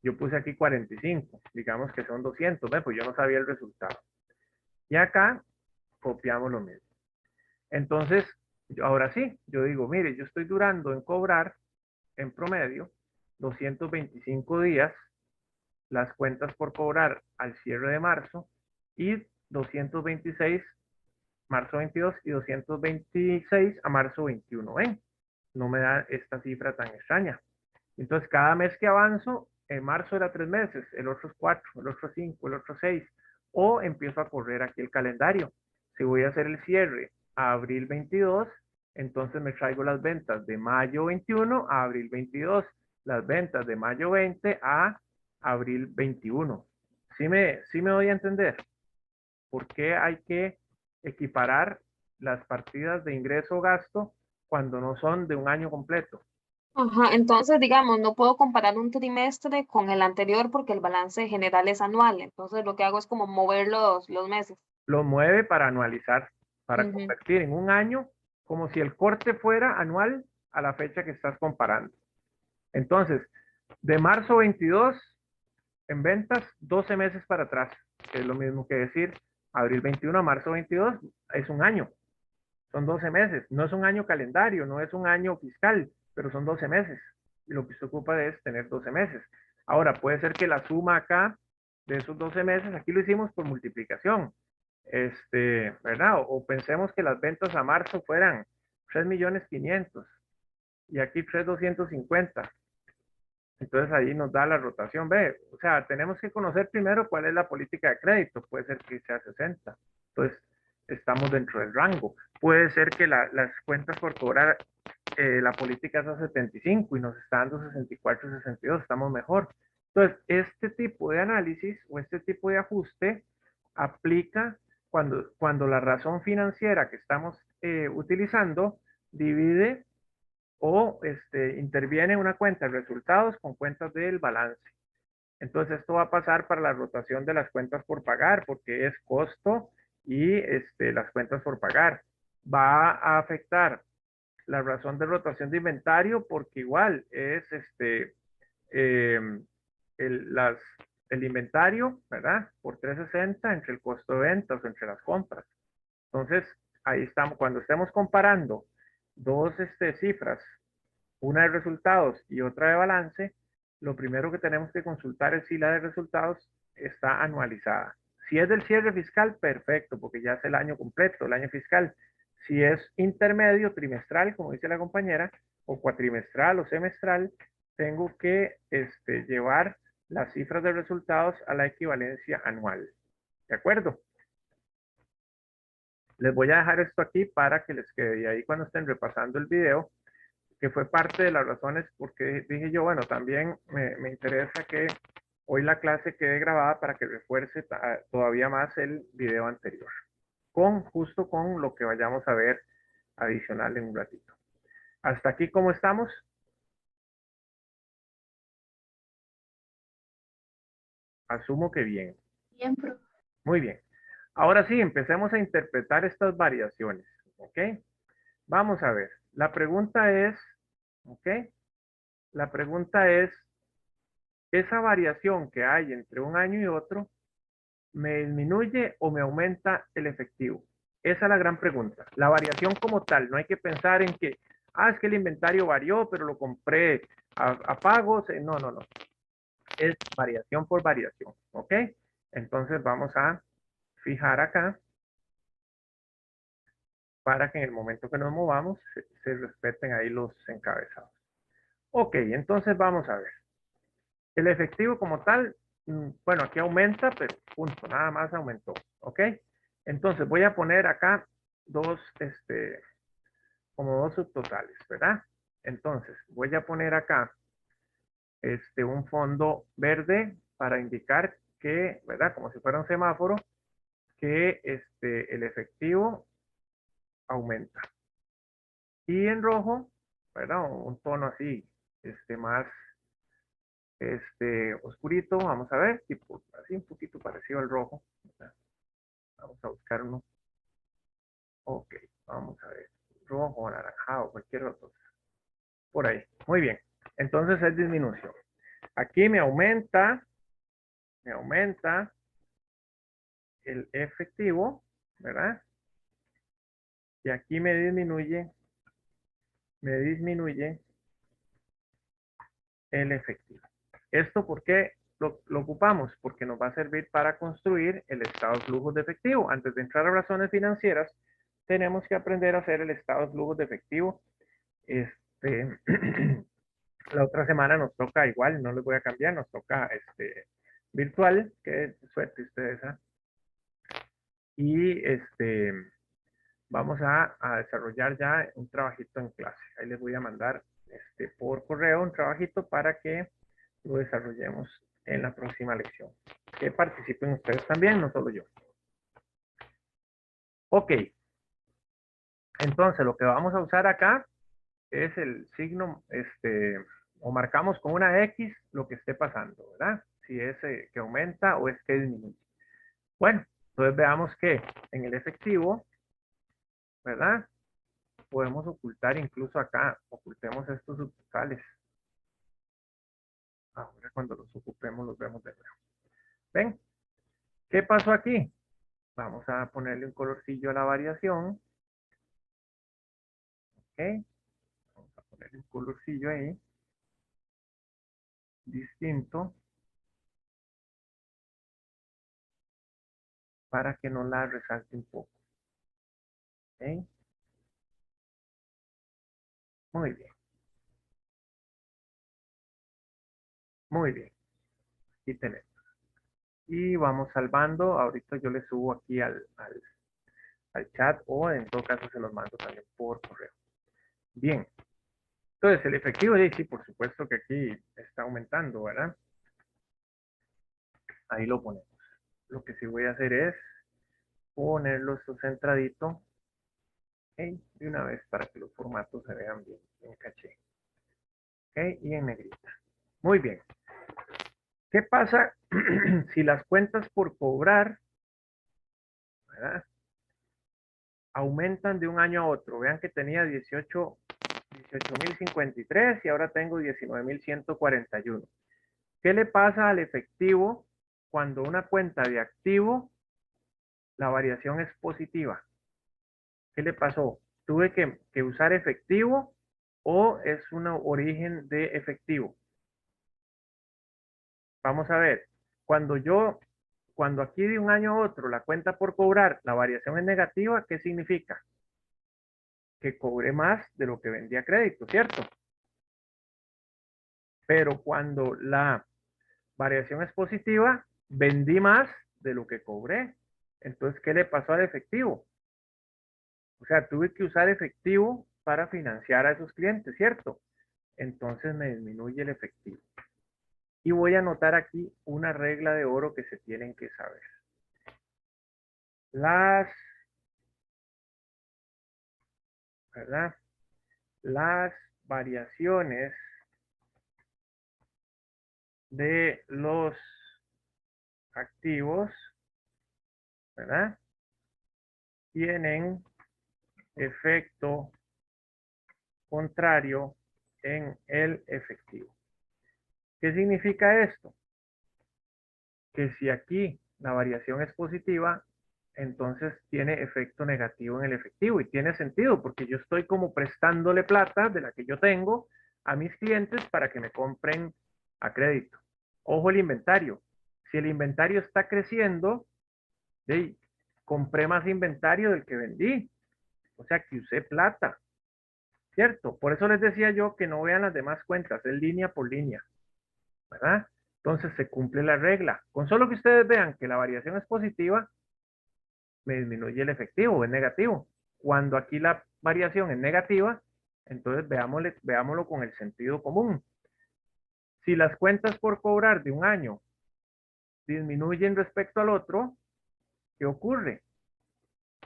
yo puse aquí 45. Digamos que son 200. Pues yo no sabía el resultado. Y acá copiamos lo mismo. Entonces, ahora sí, yo digo, mire, yo estoy durando en cobrar en promedio 225 días las cuentas por cobrar al cierre de marzo y 226 marzo 22 y 226 a marzo 21. ¿Ven? No me da esta cifra tan extraña. Entonces, cada mes que avanzo, en marzo era 3 meses, el otro es 4, el otro 5, el otro 6, o empiezo a correr aquí el calendario. Si voy a hacer el cierre a abril 22, entonces me traigo las ventas de mayo 21 a abril 22, las ventas de mayo 20 a abril 21. ¿Sí me doy a entender? ¿Por qué hay que equiparar las partidas de ingreso o gasto cuando no son de un año completo? Ajá, entonces, digamos, no puedo comparar un trimestre con el anterior porque el balance general es anual. Entonces, lo que hago es como mover los meses. Lo mueve para anualizar, para Ujú. convertir en un año como si el corte fuera anual a la fecha que estás comparando. Entonces, de marzo 22 en ventas, 12 meses para atrás, que es lo mismo que decir abril 21 a marzo 22, es un año. Son 12 meses. No es un año calendario, no es un año fiscal, pero son 12 meses. Y lo que se ocupa es tener 12 meses. Ahora, puede ser que la suma acá de esos 12 meses, aquí lo hicimos por multiplicación, ¿verdad? O pensemos que las ventas a marzo fueran 3.500.000 y aquí 3.250. Entonces ahí nos da la rotación B. O sea, tenemos que conocer primero cuál es la política de crédito. Puede ser que sea 60. Entonces, estamos dentro del rango. Puede ser que las cuentas por cobrar, la política es a 75 y nos está dando 64, 62. Estamos mejor. Entonces, este tipo de análisis o este tipo de ajuste aplica cuando la razón financiera que estamos utilizando divide o interviene una cuenta de resultados con cuentas del balance. Entonces esto va a pasar para la rotación de las cuentas por pagar porque es costo y las cuentas por pagar. Va a afectar la razón de rotación de inventario porque igual es eh, el inventario, ¿verdad? Por 360 entre el costo de ventas o entre las compras. Entonces ahí estamos, cuando estemos comparando dos cifras, una de resultados y otra de balance, lo primero que tenemos que consultar es si la de resultados está anualizada. Si es del cierre fiscal, perfecto, porque ya es el año completo, el año fiscal. Si es intermedio, trimestral, como dice la compañera, o cuatrimestral o semestral, tengo que llevar las cifras de resultados a la equivalencia anual. ¿De acuerdo? Les voy a dejar esto aquí para que les quede. Y ahí cuando estén repasando el video, que fue parte de las razones porque dije yo, bueno, también me interesa que hoy la clase quede grabada para que refuerce todavía más el video anterior, justo con lo que vayamos a ver adicional en un ratito. Hasta aquí, ¿cómo estamos? Asumo que bien. Bien, profe. Muy bien. Ahora sí, empecemos a interpretar estas variaciones, ¿ok? Vamos a ver. La pregunta es, ¿Ok? La pregunta es, ¿esa variación que hay entre un año y otro me disminuye o me aumenta el efectivo? Esa es la gran pregunta. La variación como tal, no hay que pensar en que, es que el inventario varió, pero lo compré a pagos. No, no, no. Es variación por variación, ¿ok? Entonces vamos a fijar acá para que en el momento que nos movamos se respeten ahí los encabezados. Ok, entonces vamos a ver. El efectivo como tal, bueno, aquí aumenta, pero punto, nada más aumentó, ¿ok? Entonces voy a poner acá como dos subtotales, ¿verdad? Entonces voy a poner acá un fondo verde para indicar que, ¿verdad? Como si fuera un semáforo, que el efectivo aumenta. Y en rojo, ¿verdad? Un tono así, más oscurito, vamos a ver, tipo así un poquito parecido al rojo, ¿verdad? Vamos a buscar uno. Ok, vamos a ver, rojo, anaranjado, cualquier otro. Por ahí, muy bien. Entonces es disminución. Aquí me aumenta el efectivo, ¿verdad? Y aquí me disminuye el efectivo. ¿Esto por qué lo ocupamos? Porque nos va a servir para construir el estado de flujos de efectivo. Antes de entrar a razones financieras, tenemos que aprender a hacer el estado de flujos de efectivo. La otra semana nos toca igual, no les voy a cambiar, nos toca virtual, que suerte ustedes, ¿ah? Y vamos a desarrollar ya un trabajito en clase. Ahí les voy a mandar por correo un trabajito para que lo desarrollemos en la próxima lección. Que participen ustedes también, no solo yo. Ok. Entonces, lo que vamos a usar acá es el signo, o marcamos con una X lo que esté pasando, ¿verdad? Si es que aumenta o es que disminuye. Bueno, entonces veamos que en el efectivo, ¿verdad? Podemos ocultar incluso acá, ocultemos estos subtotales. Ahora cuando los ocupemos los vemos de nuevo. ¿Ven? ¿Qué pasó aquí? Vamos a ponerle un colorcillo a la variación. ¿Ok? Vamos a ponerle un colorcillo ahí. Distinto. Para que no la resalte un poco. ¿Ok? Muy bien. Muy bien. Aquí tenemos. Y vamos salvando. Ahorita yo le subo aquí al chat o en todo caso se los mando también por correo. Bien. Entonces el efectivo, sí, por supuesto que aquí está aumentando, ¿verdad? Ahí lo ponemos. Lo que sí voy a hacer es ponerlo centradito. ¿Ok? De una vez para que los formatos se vean bien, en caché. ¿Ok? Y en negrita. Muy bien. ¿Qué pasa si las cuentas por cobrar, ¿verdad?, aumentan de un año a otro? Vean que tenía 18.053 y ahora tengo 19.141. ¿Qué le pasa al efectivo cuando una cuenta de activo, la variación es positiva? ¿Qué le pasó? ¿Tuve que usar efectivo o es un origen de efectivo? Vamos a ver. Cuando aquí de un año a otro la cuenta por cobrar, la variación es negativa, ¿qué significa? Que cobré más de lo que vendí a crédito, ¿cierto? Pero cuando la variación es positiva, vendí más de lo que cobré. Entonces, ¿qué le pasó al efectivo? O sea, tuve que usar efectivo para financiar a esos clientes, ¿cierto? Entonces me disminuye el efectivo. Y voy a anotar aquí una regla de oro que se tienen que saber. ¿Verdad? Las variaciones de los activos, ¿verdad?, tienen efecto contrario en el efectivo. ¿Qué significa esto? Que si aquí la variación es positiva, entonces tiene efecto negativo en el efectivo. Y tiene sentido porque yo estoy como prestándole plata de la que yo tengo a mis clientes para que me compren a crédito. Ojo el inventario. Si el inventario está creciendo, compré más inventario del que vendí. O sea que usé plata. ¿Cierto? Por eso les decía yo que no vean las demás cuentas, es línea por línea. ¿Verdad? Entonces se cumple la regla. Con solo que ustedes vean que la variación es positiva, me disminuye el efectivo, es negativo. Cuando aquí la variación es negativa, entonces veámoslo con el sentido común. Si las cuentas por cobrar de un año disminuyen respecto al otro, ¿qué ocurre?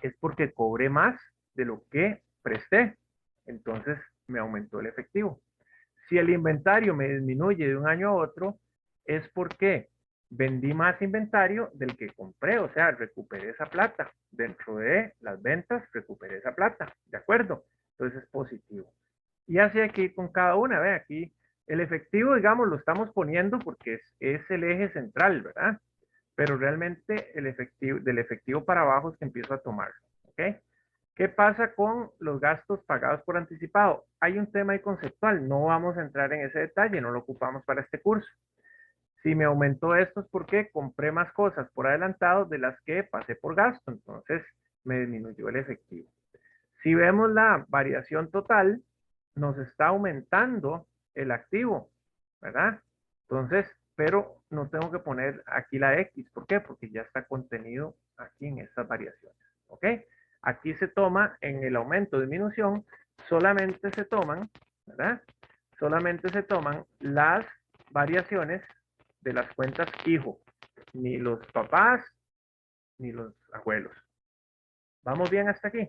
Es porque cobré más de lo que presté. Entonces me aumentó el efectivo. Si el inventario me disminuye de un año a otro, es porque vendí más inventario del que compré, o sea, recuperé esa plata. Dentro de las ventas, recuperé esa plata, ¿de acuerdo? Entonces es positivo. Y así aquí con cada una, ve aquí, el efectivo, digamos, lo estamos poniendo porque es el eje central, ¿verdad? Pero realmente el efectivo, del efectivo para abajo es que empiezo a tomarlo, ¿ok? ¿Qué pasa con los gastos pagados por anticipado? Hay un tema ahí conceptual, no vamos a entrar en ese detalle, no lo ocupamos para este curso. Si me aumentó esto es porque compré más cosas por adelantado de las que pasé por gasto, entonces me disminuyó el efectivo. Si vemos la variación total, nos está aumentando el activo, ¿verdad? Entonces, pero no tengo que poner aquí la X. ¿Por qué? Porque ya está contenido aquí en estas variaciones, ¿ok? Aquí se toma en el aumento o disminución, solamente se toman, ¿verdad? Solamente se toman las variaciones de las cuentas hijo, ni los papás, ni los abuelos. ¿Vamos bien hasta aquí?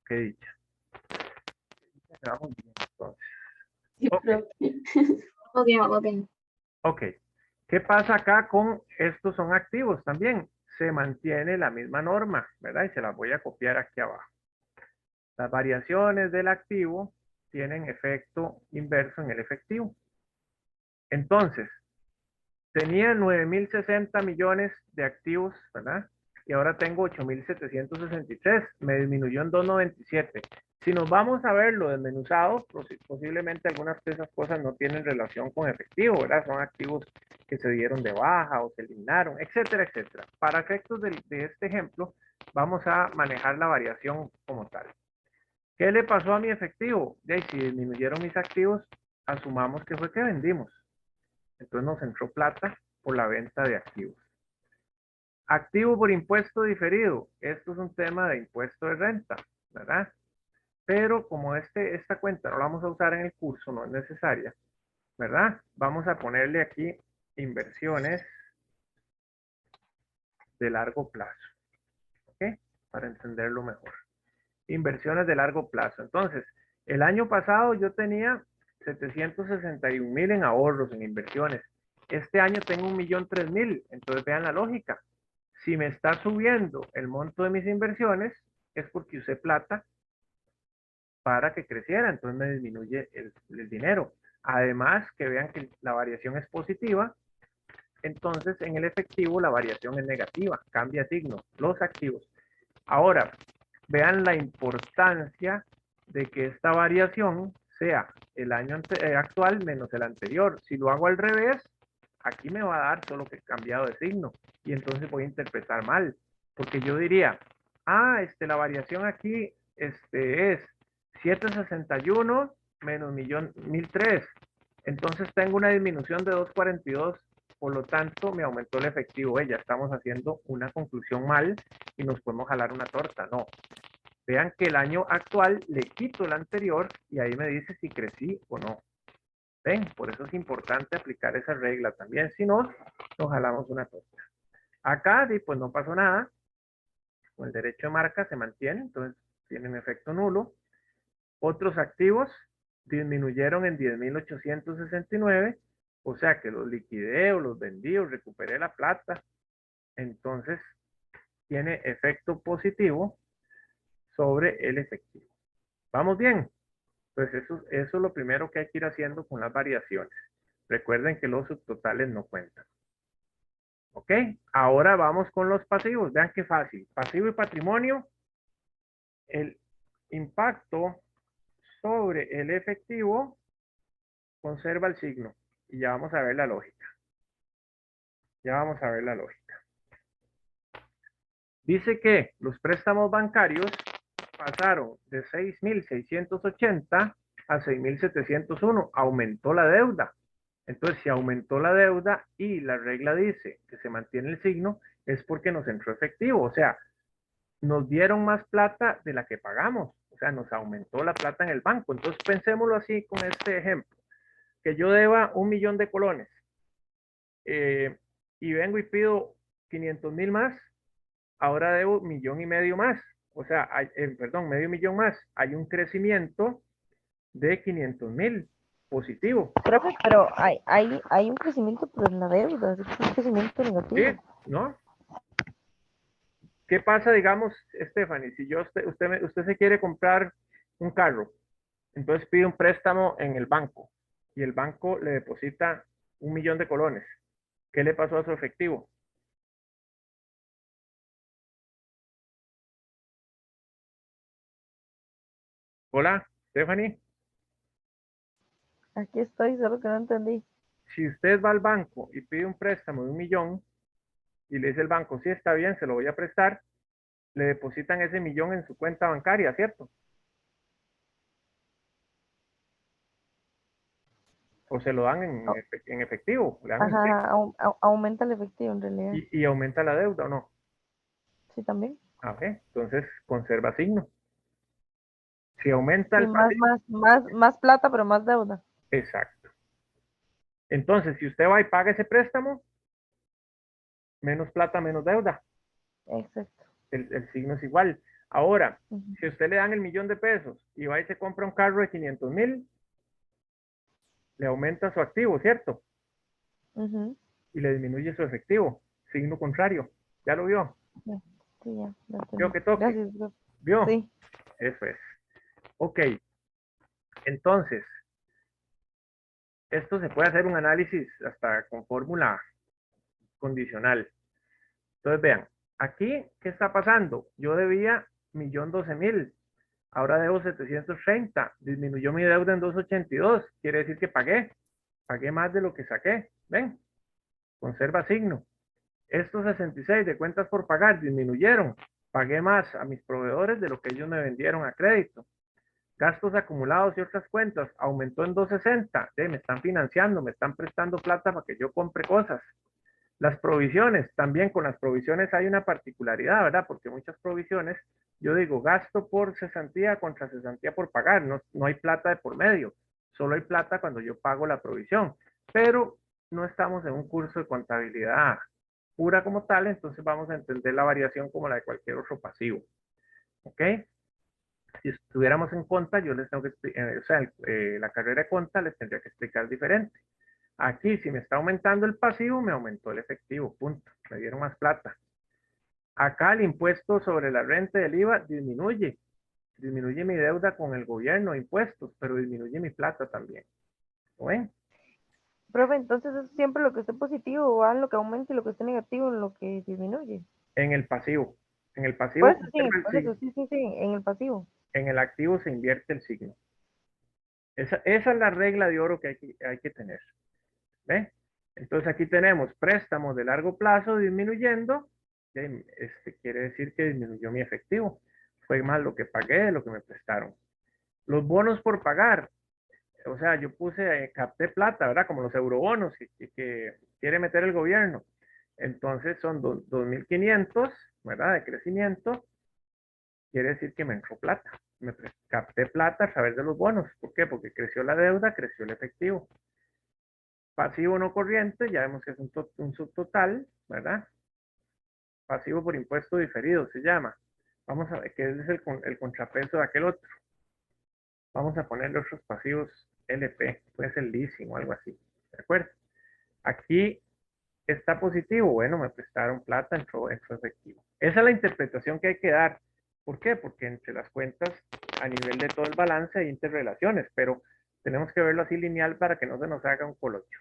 Qué dicha. Vamos bien, entonces. Sí, Ok. Vamos bien, vamos bien. Ok. ¿Qué pasa acá con estos son activos también? Se mantiene la misma norma, ¿verdad? Y se las voy a copiar aquí abajo. Las variaciones del activo tienen efecto inverso en el efectivo. Entonces, tenía 9.060 millones de activos, ¿verdad? Y ahora tengo 8.763. Me disminuyó en 2.97. Si nos vamos a ver lo desmenuzado, posiblemente algunas de esas cosas no tienen relación con efectivo, ¿verdad? Son activos que se dieron de baja o se eliminaron, etcétera, etcétera. Para efectos de este ejemplo, vamos a manejar la variación como tal. ¿Qué le pasó a mi efectivo? Y si disminuyeron mis activos, asumamos que fue que vendimos. Entonces nos entró plata por la venta de activos. Activo por impuesto diferido. Esto es un tema de impuesto de renta, ¿verdad? Pero como esta cuenta no la vamos a usar en el curso, no es necesaria, ¿verdad? Vamos a ponerle aquí inversiones de largo plazo, ¿ok? Para entenderlo mejor. Inversiones de largo plazo. Entonces, el año pasado yo tenía 761,000 en ahorros, en inversiones. Este año tengo 1,003,000. Entonces, vean la lógica. Si me está subiendo el monto de mis inversiones, es porque usé plata para que creciera, entonces me disminuye el dinero. Además, que vean que la variación es positiva, entonces en el efectivo la variación es negativa, cambia signo, los activos. Ahora, vean la importancia de que esta variación sea el año actual menos el anterior. Si lo hago al revés, aquí me va a dar solo que he cambiado de signo y entonces voy a interpretar mal, porque yo diría, la variación aquí es 761 menos 1,003. Entonces tengo una disminución de 242, por lo tanto me aumentó el efectivo. Ya estamos haciendo una conclusión mal y nos podemos jalar una torta. No. Vean que el año actual le quito el anterior y ahí me dice si crecí o no. ¿Ven? Por eso es importante aplicar esa regla también. Si no, nos jalamos una torta. Acá, pues no pasó nada. Con el derecho de marca se mantiene, entonces tienen efecto nulo. Otros activos disminuyeron en 10.869, o sea que los liquidé o los vendí o recuperé la plata. Entonces, tiene efecto positivo sobre el efectivo. ¿Vamos bien? Pues eso es lo primero que hay que ir haciendo con las variaciones. Recuerden que los subtotales no cuentan. ¿Ok? Ahora vamos con los pasivos. Vean qué fácil. Pasivo y patrimonio. El impacto sobre el efectivo conserva el signo. Y ya vamos a ver la lógica. Ya vamos a ver la lógica. Dice que los préstamos bancarios pasaron de 6.680 a 6.701. Aumentó la deuda. Entonces, si aumentó la deuda y la regla dice que se mantiene el signo, es porque nos entró efectivo. O sea, nos dieron más plata de la que pagamos. O sea, nos aumentó la plata en el banco. Entonces, pensémoslo así con este ejemplo. Que yo deba 1.000.000 de colones. Y vengo y pido 500.000 más. Ahora debo 1.500.000 más. O sea, perdón, medio millón más. Hay un crecimiento de 500.000 positivo. Profe, pero hay un crecimiento, pero en la deuda, es un crecimiento ¿Sí? negativo. ¿No? ¿Qué pasa, digamos, Stephanie, si usted se quiere comprar un carro, entonces pide un préstamo en el banco y el banco le deposita 1.000.000 de colones? ¿Qué le pasó a su efectivo? Hola, Stephanie. Aquí estoy, solo que no entendí. Si usted va al banco y pide un préstamo de 1.000.000 y le dice el banco, sí, está bien, se lo voy a prestar, le depositan ese 1.000.000 en su cuenta bancaria, ¿cierto? O se lo dan en efectivo, le dan un cheque Ajá, aumenta el efectivo en realidad. y aumenta la deuda, ¿o no? Sí, también. Entonces conserva signo. Si aumenta Sí, el pasivo, más plata, pero más deuda. exacto. Entonces, si usted va y paga ese préstamo, menos plata, menos deuda. Exacto. El signo es igual. Ahora, Ujú. si a usted le dan el 1.000.000 de pesos y va y se compra un carro de 500.000, le aumenta su activo, ¿cierto? Ujú. Y le disminuye su efectivo. Signo contrario. ¿Ya lo vio? Ya, sí, ya ¿Vio entendí. que toque? Gracias, profe. ¿Vio? Sí. Eso es. Ok. Entonces, esto se puede hacer un análisis hasta con fórmula condicional. Entonces, vean, aquí, ¿qué está pasando? Yo debía 1.012.000, ahora debo 730, disminuyó mi deuda en 282, quiere decir que pagué más de lo que saqué, ¿ven? Conserva signo. Estos 66 de cuentas por pagar disminuyeron, pagué más a mis proveedores de lo que ellos me vendieron a crédito. Gastos acumulados y otras cuentas aumentó en 260, me están financiando, me están prestando plata para que yo compre cosas. Las provisiones, también con las provisiones hay una particularidad, ¿verdad? Porque muchas provisiones, yo digo, gasto por cesantía contra cesantía por pagar, no hay plata de por medio, solo hay plata cuando yo pago la provisión, pero no estamos en un curso de contabilidad pura como tal, entonces vamos a entender la variación como la de cualquier otro pasivo, ¿ok? Si estuviéramos en conta, yo les tengo que explicar, o sea, la carrera de conta les tendría que explicar diferente. Aquí, si me está aumentando el pasivo, me aumentó el efectivo, punto. Me dieron más plata. Acá el impuesto sobre la renta del IVA disminuye. Disminuye mi deuda con el gobierno, impuestos, pero disminuye mi plata también. ¿Lo ven? Profe, entonces es siempre lo que esté positivo va en lo que aumenta y lo que esté negativo en lo que disminuye. En el pasivo. En el Por pasivo eso sí, conserva el por eso signo. sí, sí, sí, en el pasivo. En el activo se invierte el signo. Esa es la regla de oro que hay que tener. ¿Ve? Entonces aquí tenemos préstamos de largo plazo disminuyendo. Quiere decir que disminuyó mi efectivo. Fue más lo que pagué de lo que me prestaron. Los bonos por pagar. O sea, yo capté plata, ¿verdad? Como los eurobonos que quiere meter el gobierno. Entonces son 2.500, ¿verdad? De crecimiento. Quiere decir que me entró plata. Capté plata a través de los bonos. ¿Por qué? Porque creció la deuda, creció el efectivo. Pasivo no corriente, ya vemos que es un subtotal, ¿verdad? Pasivo por impuesto diferido se llama. Vamos a ver qué es el contrapeso de aquel otro. Vamos a ponerle otros pasivos LP, puede ser leasing o algo así, ¿de acuerdo? Aquí está positivo, bueno, me prestaron plata, entró efectivo. Esa es la interpretación que hay que dar. ¿Por qué? Porque entre las cuentas, a nivel de todo el balance, hay interrelaciones, pero tenemos que verlo así lineal para que no se nos haga un colocho.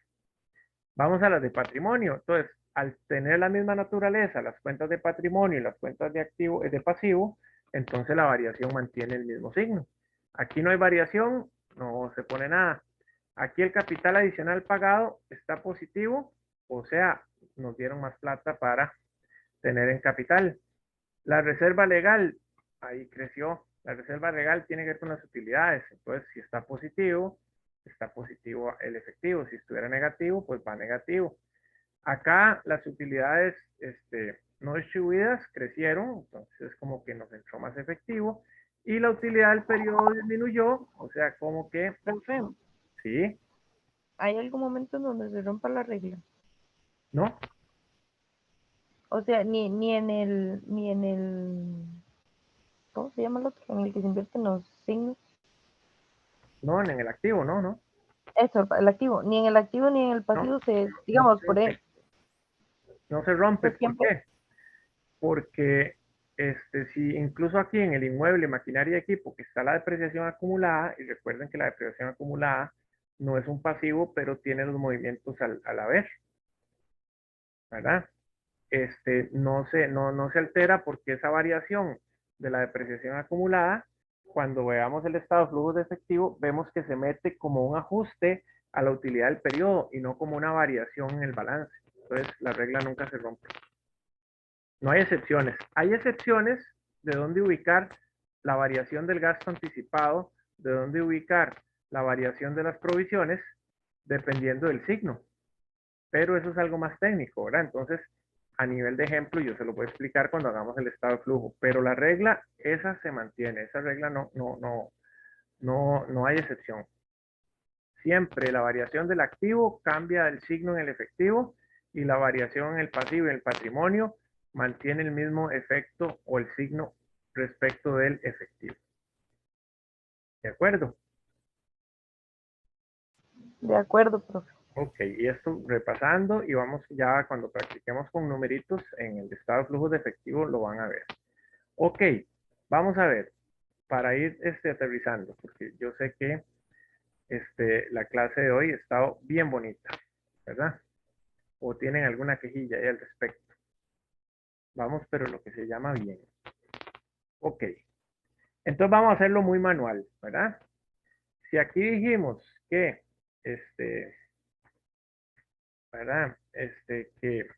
Vamos a las de patrimonio. Entonces, al tener la misma naturaleza, las cuentas de patrimonio y las cuentas de activo, de pasivo, entonces la variación mantiene el mismo signo. Aquí no hay variación, no se pone nada. Aquí el capital adicional pagado está positivo, o sea, nos dieron más plata para tener en capital. La reserva legal, ahí creció. La reserva legal tiene que ver con las utilidades. Entonces, si está positivo el efectivo. Si estuviera negativo, pues va negativo. Acá las utilidades no distribuidas crecieron, entonces es como que nos entró más efectivo. Y la utilidad del periodo disminuyó, o sea, como que, Profe, sí, ¿hay algún momento en donde se rompa la regla? ¿no? O sea, ni en el, ¿cómo se llama el otro? En el que se invierten los signos. No, en el activo, no, no, Eso, el activo. Ni en el activo ni en el no, pasivo se, no digamos, por crece, no se rompe. pues ¿Por siempre, qué? Porque si incluso aquí en el inmueble, maquinaria y equipo, que está la depreciación acumulada, y recuerden que la depreciación acumulada no es un pasivo, pero tiene los movimientos al haber, ¿verdad? No se altera porque esa variación de la depreciación acumulada, cuando veamos el estado de flujos de efectivo, vemos que se mete como un ajuste a la utilidad del periodo y no como una variación en el balance. Entonces, la regla nunca se rompe. No hay excepciones. Hay excepciones de dónde ubicar la variación del gasto anticipado, de dónde ubicar la variación de las provisiones, dependiendo del signo. Pero eso es algo más técnico, ¿verdad? Entonces, a nivel de ejemplo, yo se lo voy a explicar cuando hagamos el estado de flujo. Pero la regla, esa se mantiene. Esa regla no hay excepción. Siempre la variación del activo cambia el signo en el efectivo y la variación en el pasivo y en el patrimonio mantiene el mismo efecto o el signo respecto del efectivo. ¿De acuerdo? de acuerdo, profe. Ok, y esto repasando y vamos ya cuando practiquemos con numeritos en el estado de flujo de efectivo lo van a ver. Ok, vamos a ver, para ir aterrizando, porque yo sé que la clase de hoy ha estado bien bonita, ¿verdad? O tienen alguna quejilla ahí al respecto. Vamos, pero lo que se llama bien. Ok, entonces vamos a hacerlo muy manual, ¿verdad? Si aquí dijimos que, ¿verdad? Que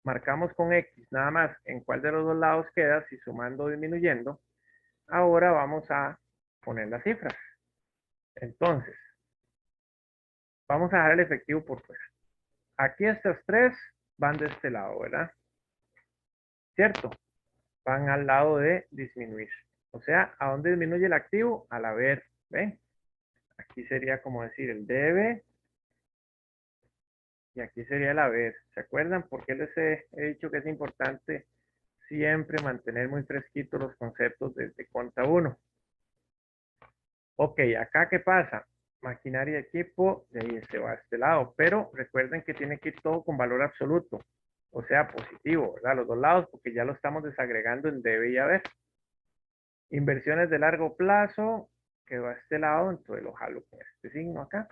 marcamos con X nada más en cuál de los dos lados queda, si sumando o disminuyendo, ahora vamos a poner las cifras. Entonces, vamos a dejar el efectivo por fuera. Aquí estas tres van de este lado, ¿verdad? ¿Cierto? Van al lado de disminuir. O sea, ¿a dónde disminuye el activo? Al haber, ¿ven? Aquí sería como decir el debe y aquí sería el haber. ¿Se acuerdan por qué les he dicho que es importante siempre mantener muy fresquitos los conceptos desde cuenta 1? Ok, acá ¿qué pasa? Maquinaria y equipo, de ahí se va a este lado, pero recuerden que tiene que ir todo con valor absoluto, o sea, positivo, ¿verdad? Los dos lados, porque ya lo estamos desagregando en debe y haber. Inversiones de largo plazo, que va a este lado, entonces lo jalo con este signo acá.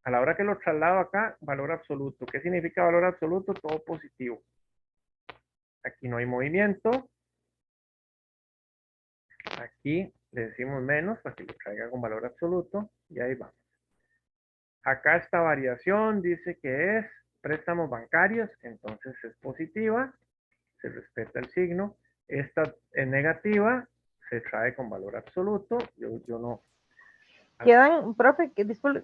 A la hora que lo traslado acá, valor absoluto. ¿Qué significa valor absoluto? Todo positivo. Aquí no hay movimiento. Aquí le decimos menos para que lo traiga con valor absoluto. Y ahí vamos. Acá esta variación dice que es préstamos bancarios, entonces es positiva, se respeta el signo. Esta es negativa, se trae con valor absoluto. Yo no. Quedan, profe, que disculpe,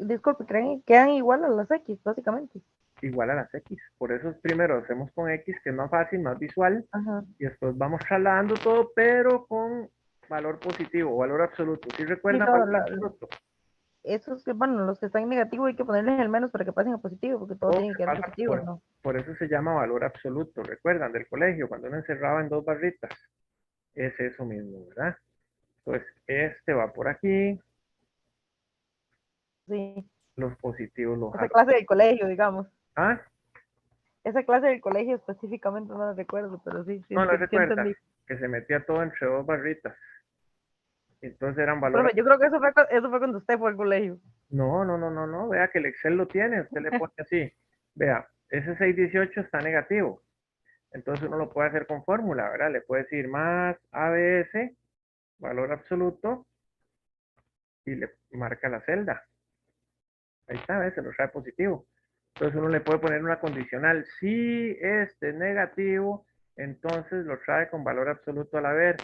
quedan igual a las X, básicamente. Igual a las X. Por eso primero hacemos con X, que es más fácil, más visual. Ajá. Y después vamos trasladando todo, pero con valor positivo, valor absoluto. ¿Sí Sí, recuerdan no, valor absoluto? esos que, bueno, los que están en negativo hay que ponerles el menos para que pasen a positivo, porque todo Todo tiene se que quedar pasa positivo, ¿no? por eso se llama valor absoluto. ¿Recuerdan del colegio cuando uno encerraba en dos barritas? Es eso mismo, ¿verdad? Entonces, este va por aquí, Sí, los positivos los esa jalo. clase del colegio, digamos. ¿Ah? esa clase del colegio específicamente no la recuerdo, pero sí, sí, No la sí recuerdas, entendí. que se metía todo entre dos barritas. Entonces eran Profe, valores. yo creo que eso fue cuando usted fue al colegio. No, no, no, no, no. Vea que el Excel lo tiene. Usted le pone así. Vea, ese 618 está negativo. Entonces uno lo puede hacer con fórmula, ¿verdad? Le puede decir más ABS, valor absoluto, y le marca la celda. Ahí está, ¿ves? Se lo trae positivo. Entonces uno le puede poner una condicional. Si este es negativo, entonces lo trae con valor absoluto al haber.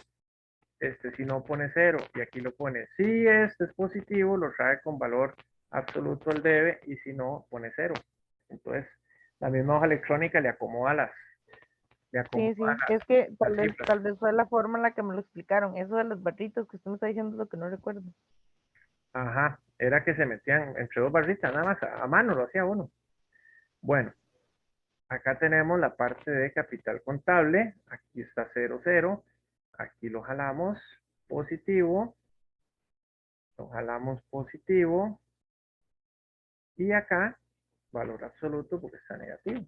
Si no pone 0 y aquí lo pone. Si este es positivo, lo trae con valor absoluto al debe y si no, pone 0. Entonces, la misma hoja electrónica le acomoda le Sí, acomoda sí, es que las cifras. tal vez fue la forma en la que me lo explicaron. Eso de los barritos que usted me está diciendo es lo que no recuerdo. Ajá, era que se metían entre dos barritas, nada más a mano lo hacía uno. Bueno, acá tenemos la parte de capital contable. Aquí está 0, 0. Aquí lo jalamos positivo. Lo jalamos positivo. Y acá, valor absoluto porque está negativo.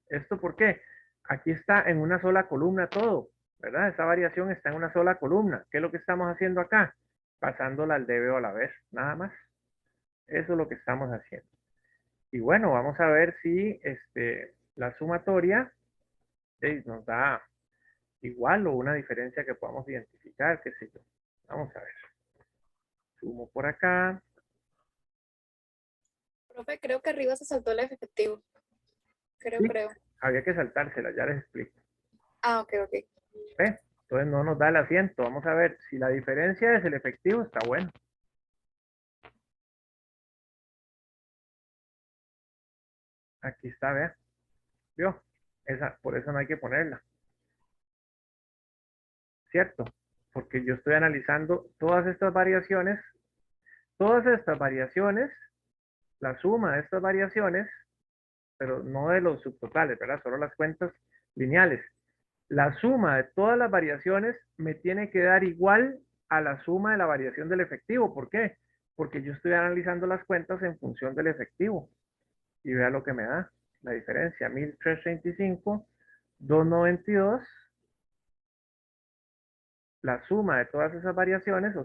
¿Esto por qué? Aquí está en una sola columna todo, ¿verdad? Esa variación está en una sola columna. ¿Qué es lo que estamos haciendo acá? Pasándola al debe o a la vez, nada más. Eso es lo que estamos haciendo. Y bueno, vamos a ver si la sumatoria nos da igual o una diferencia que podamos identificar, qué sé yo. Vamos a ver. Sumo por acá. Profe, creo que arriba se saltó el efectivo. Sí, Creo. había que saltársela, ya les explico. Ah, ok. ¿Ve? Entonces no nos da el asiento. Vamos a ver si la diferencia es el efectivo, está bueno. Aquí está, vea. ¿Vio? Por eso no hay que ponerla. ¿Cierto? Porque yo estoy analizando todas estas variaciones, la suma de estas variaciones, pero no de los subtotales, ¿verdad? Solo las cuentas lineales. La suma de todas las variaciones me tiene que dar igual a la suma de la variación del efectivo. ¿Por qué? Porque yo estoy analizando las cuentas en función del efectivo. Y vea lo que me da. La diferencia, 1335, 292. La suma de todas esas variaciones, o sea,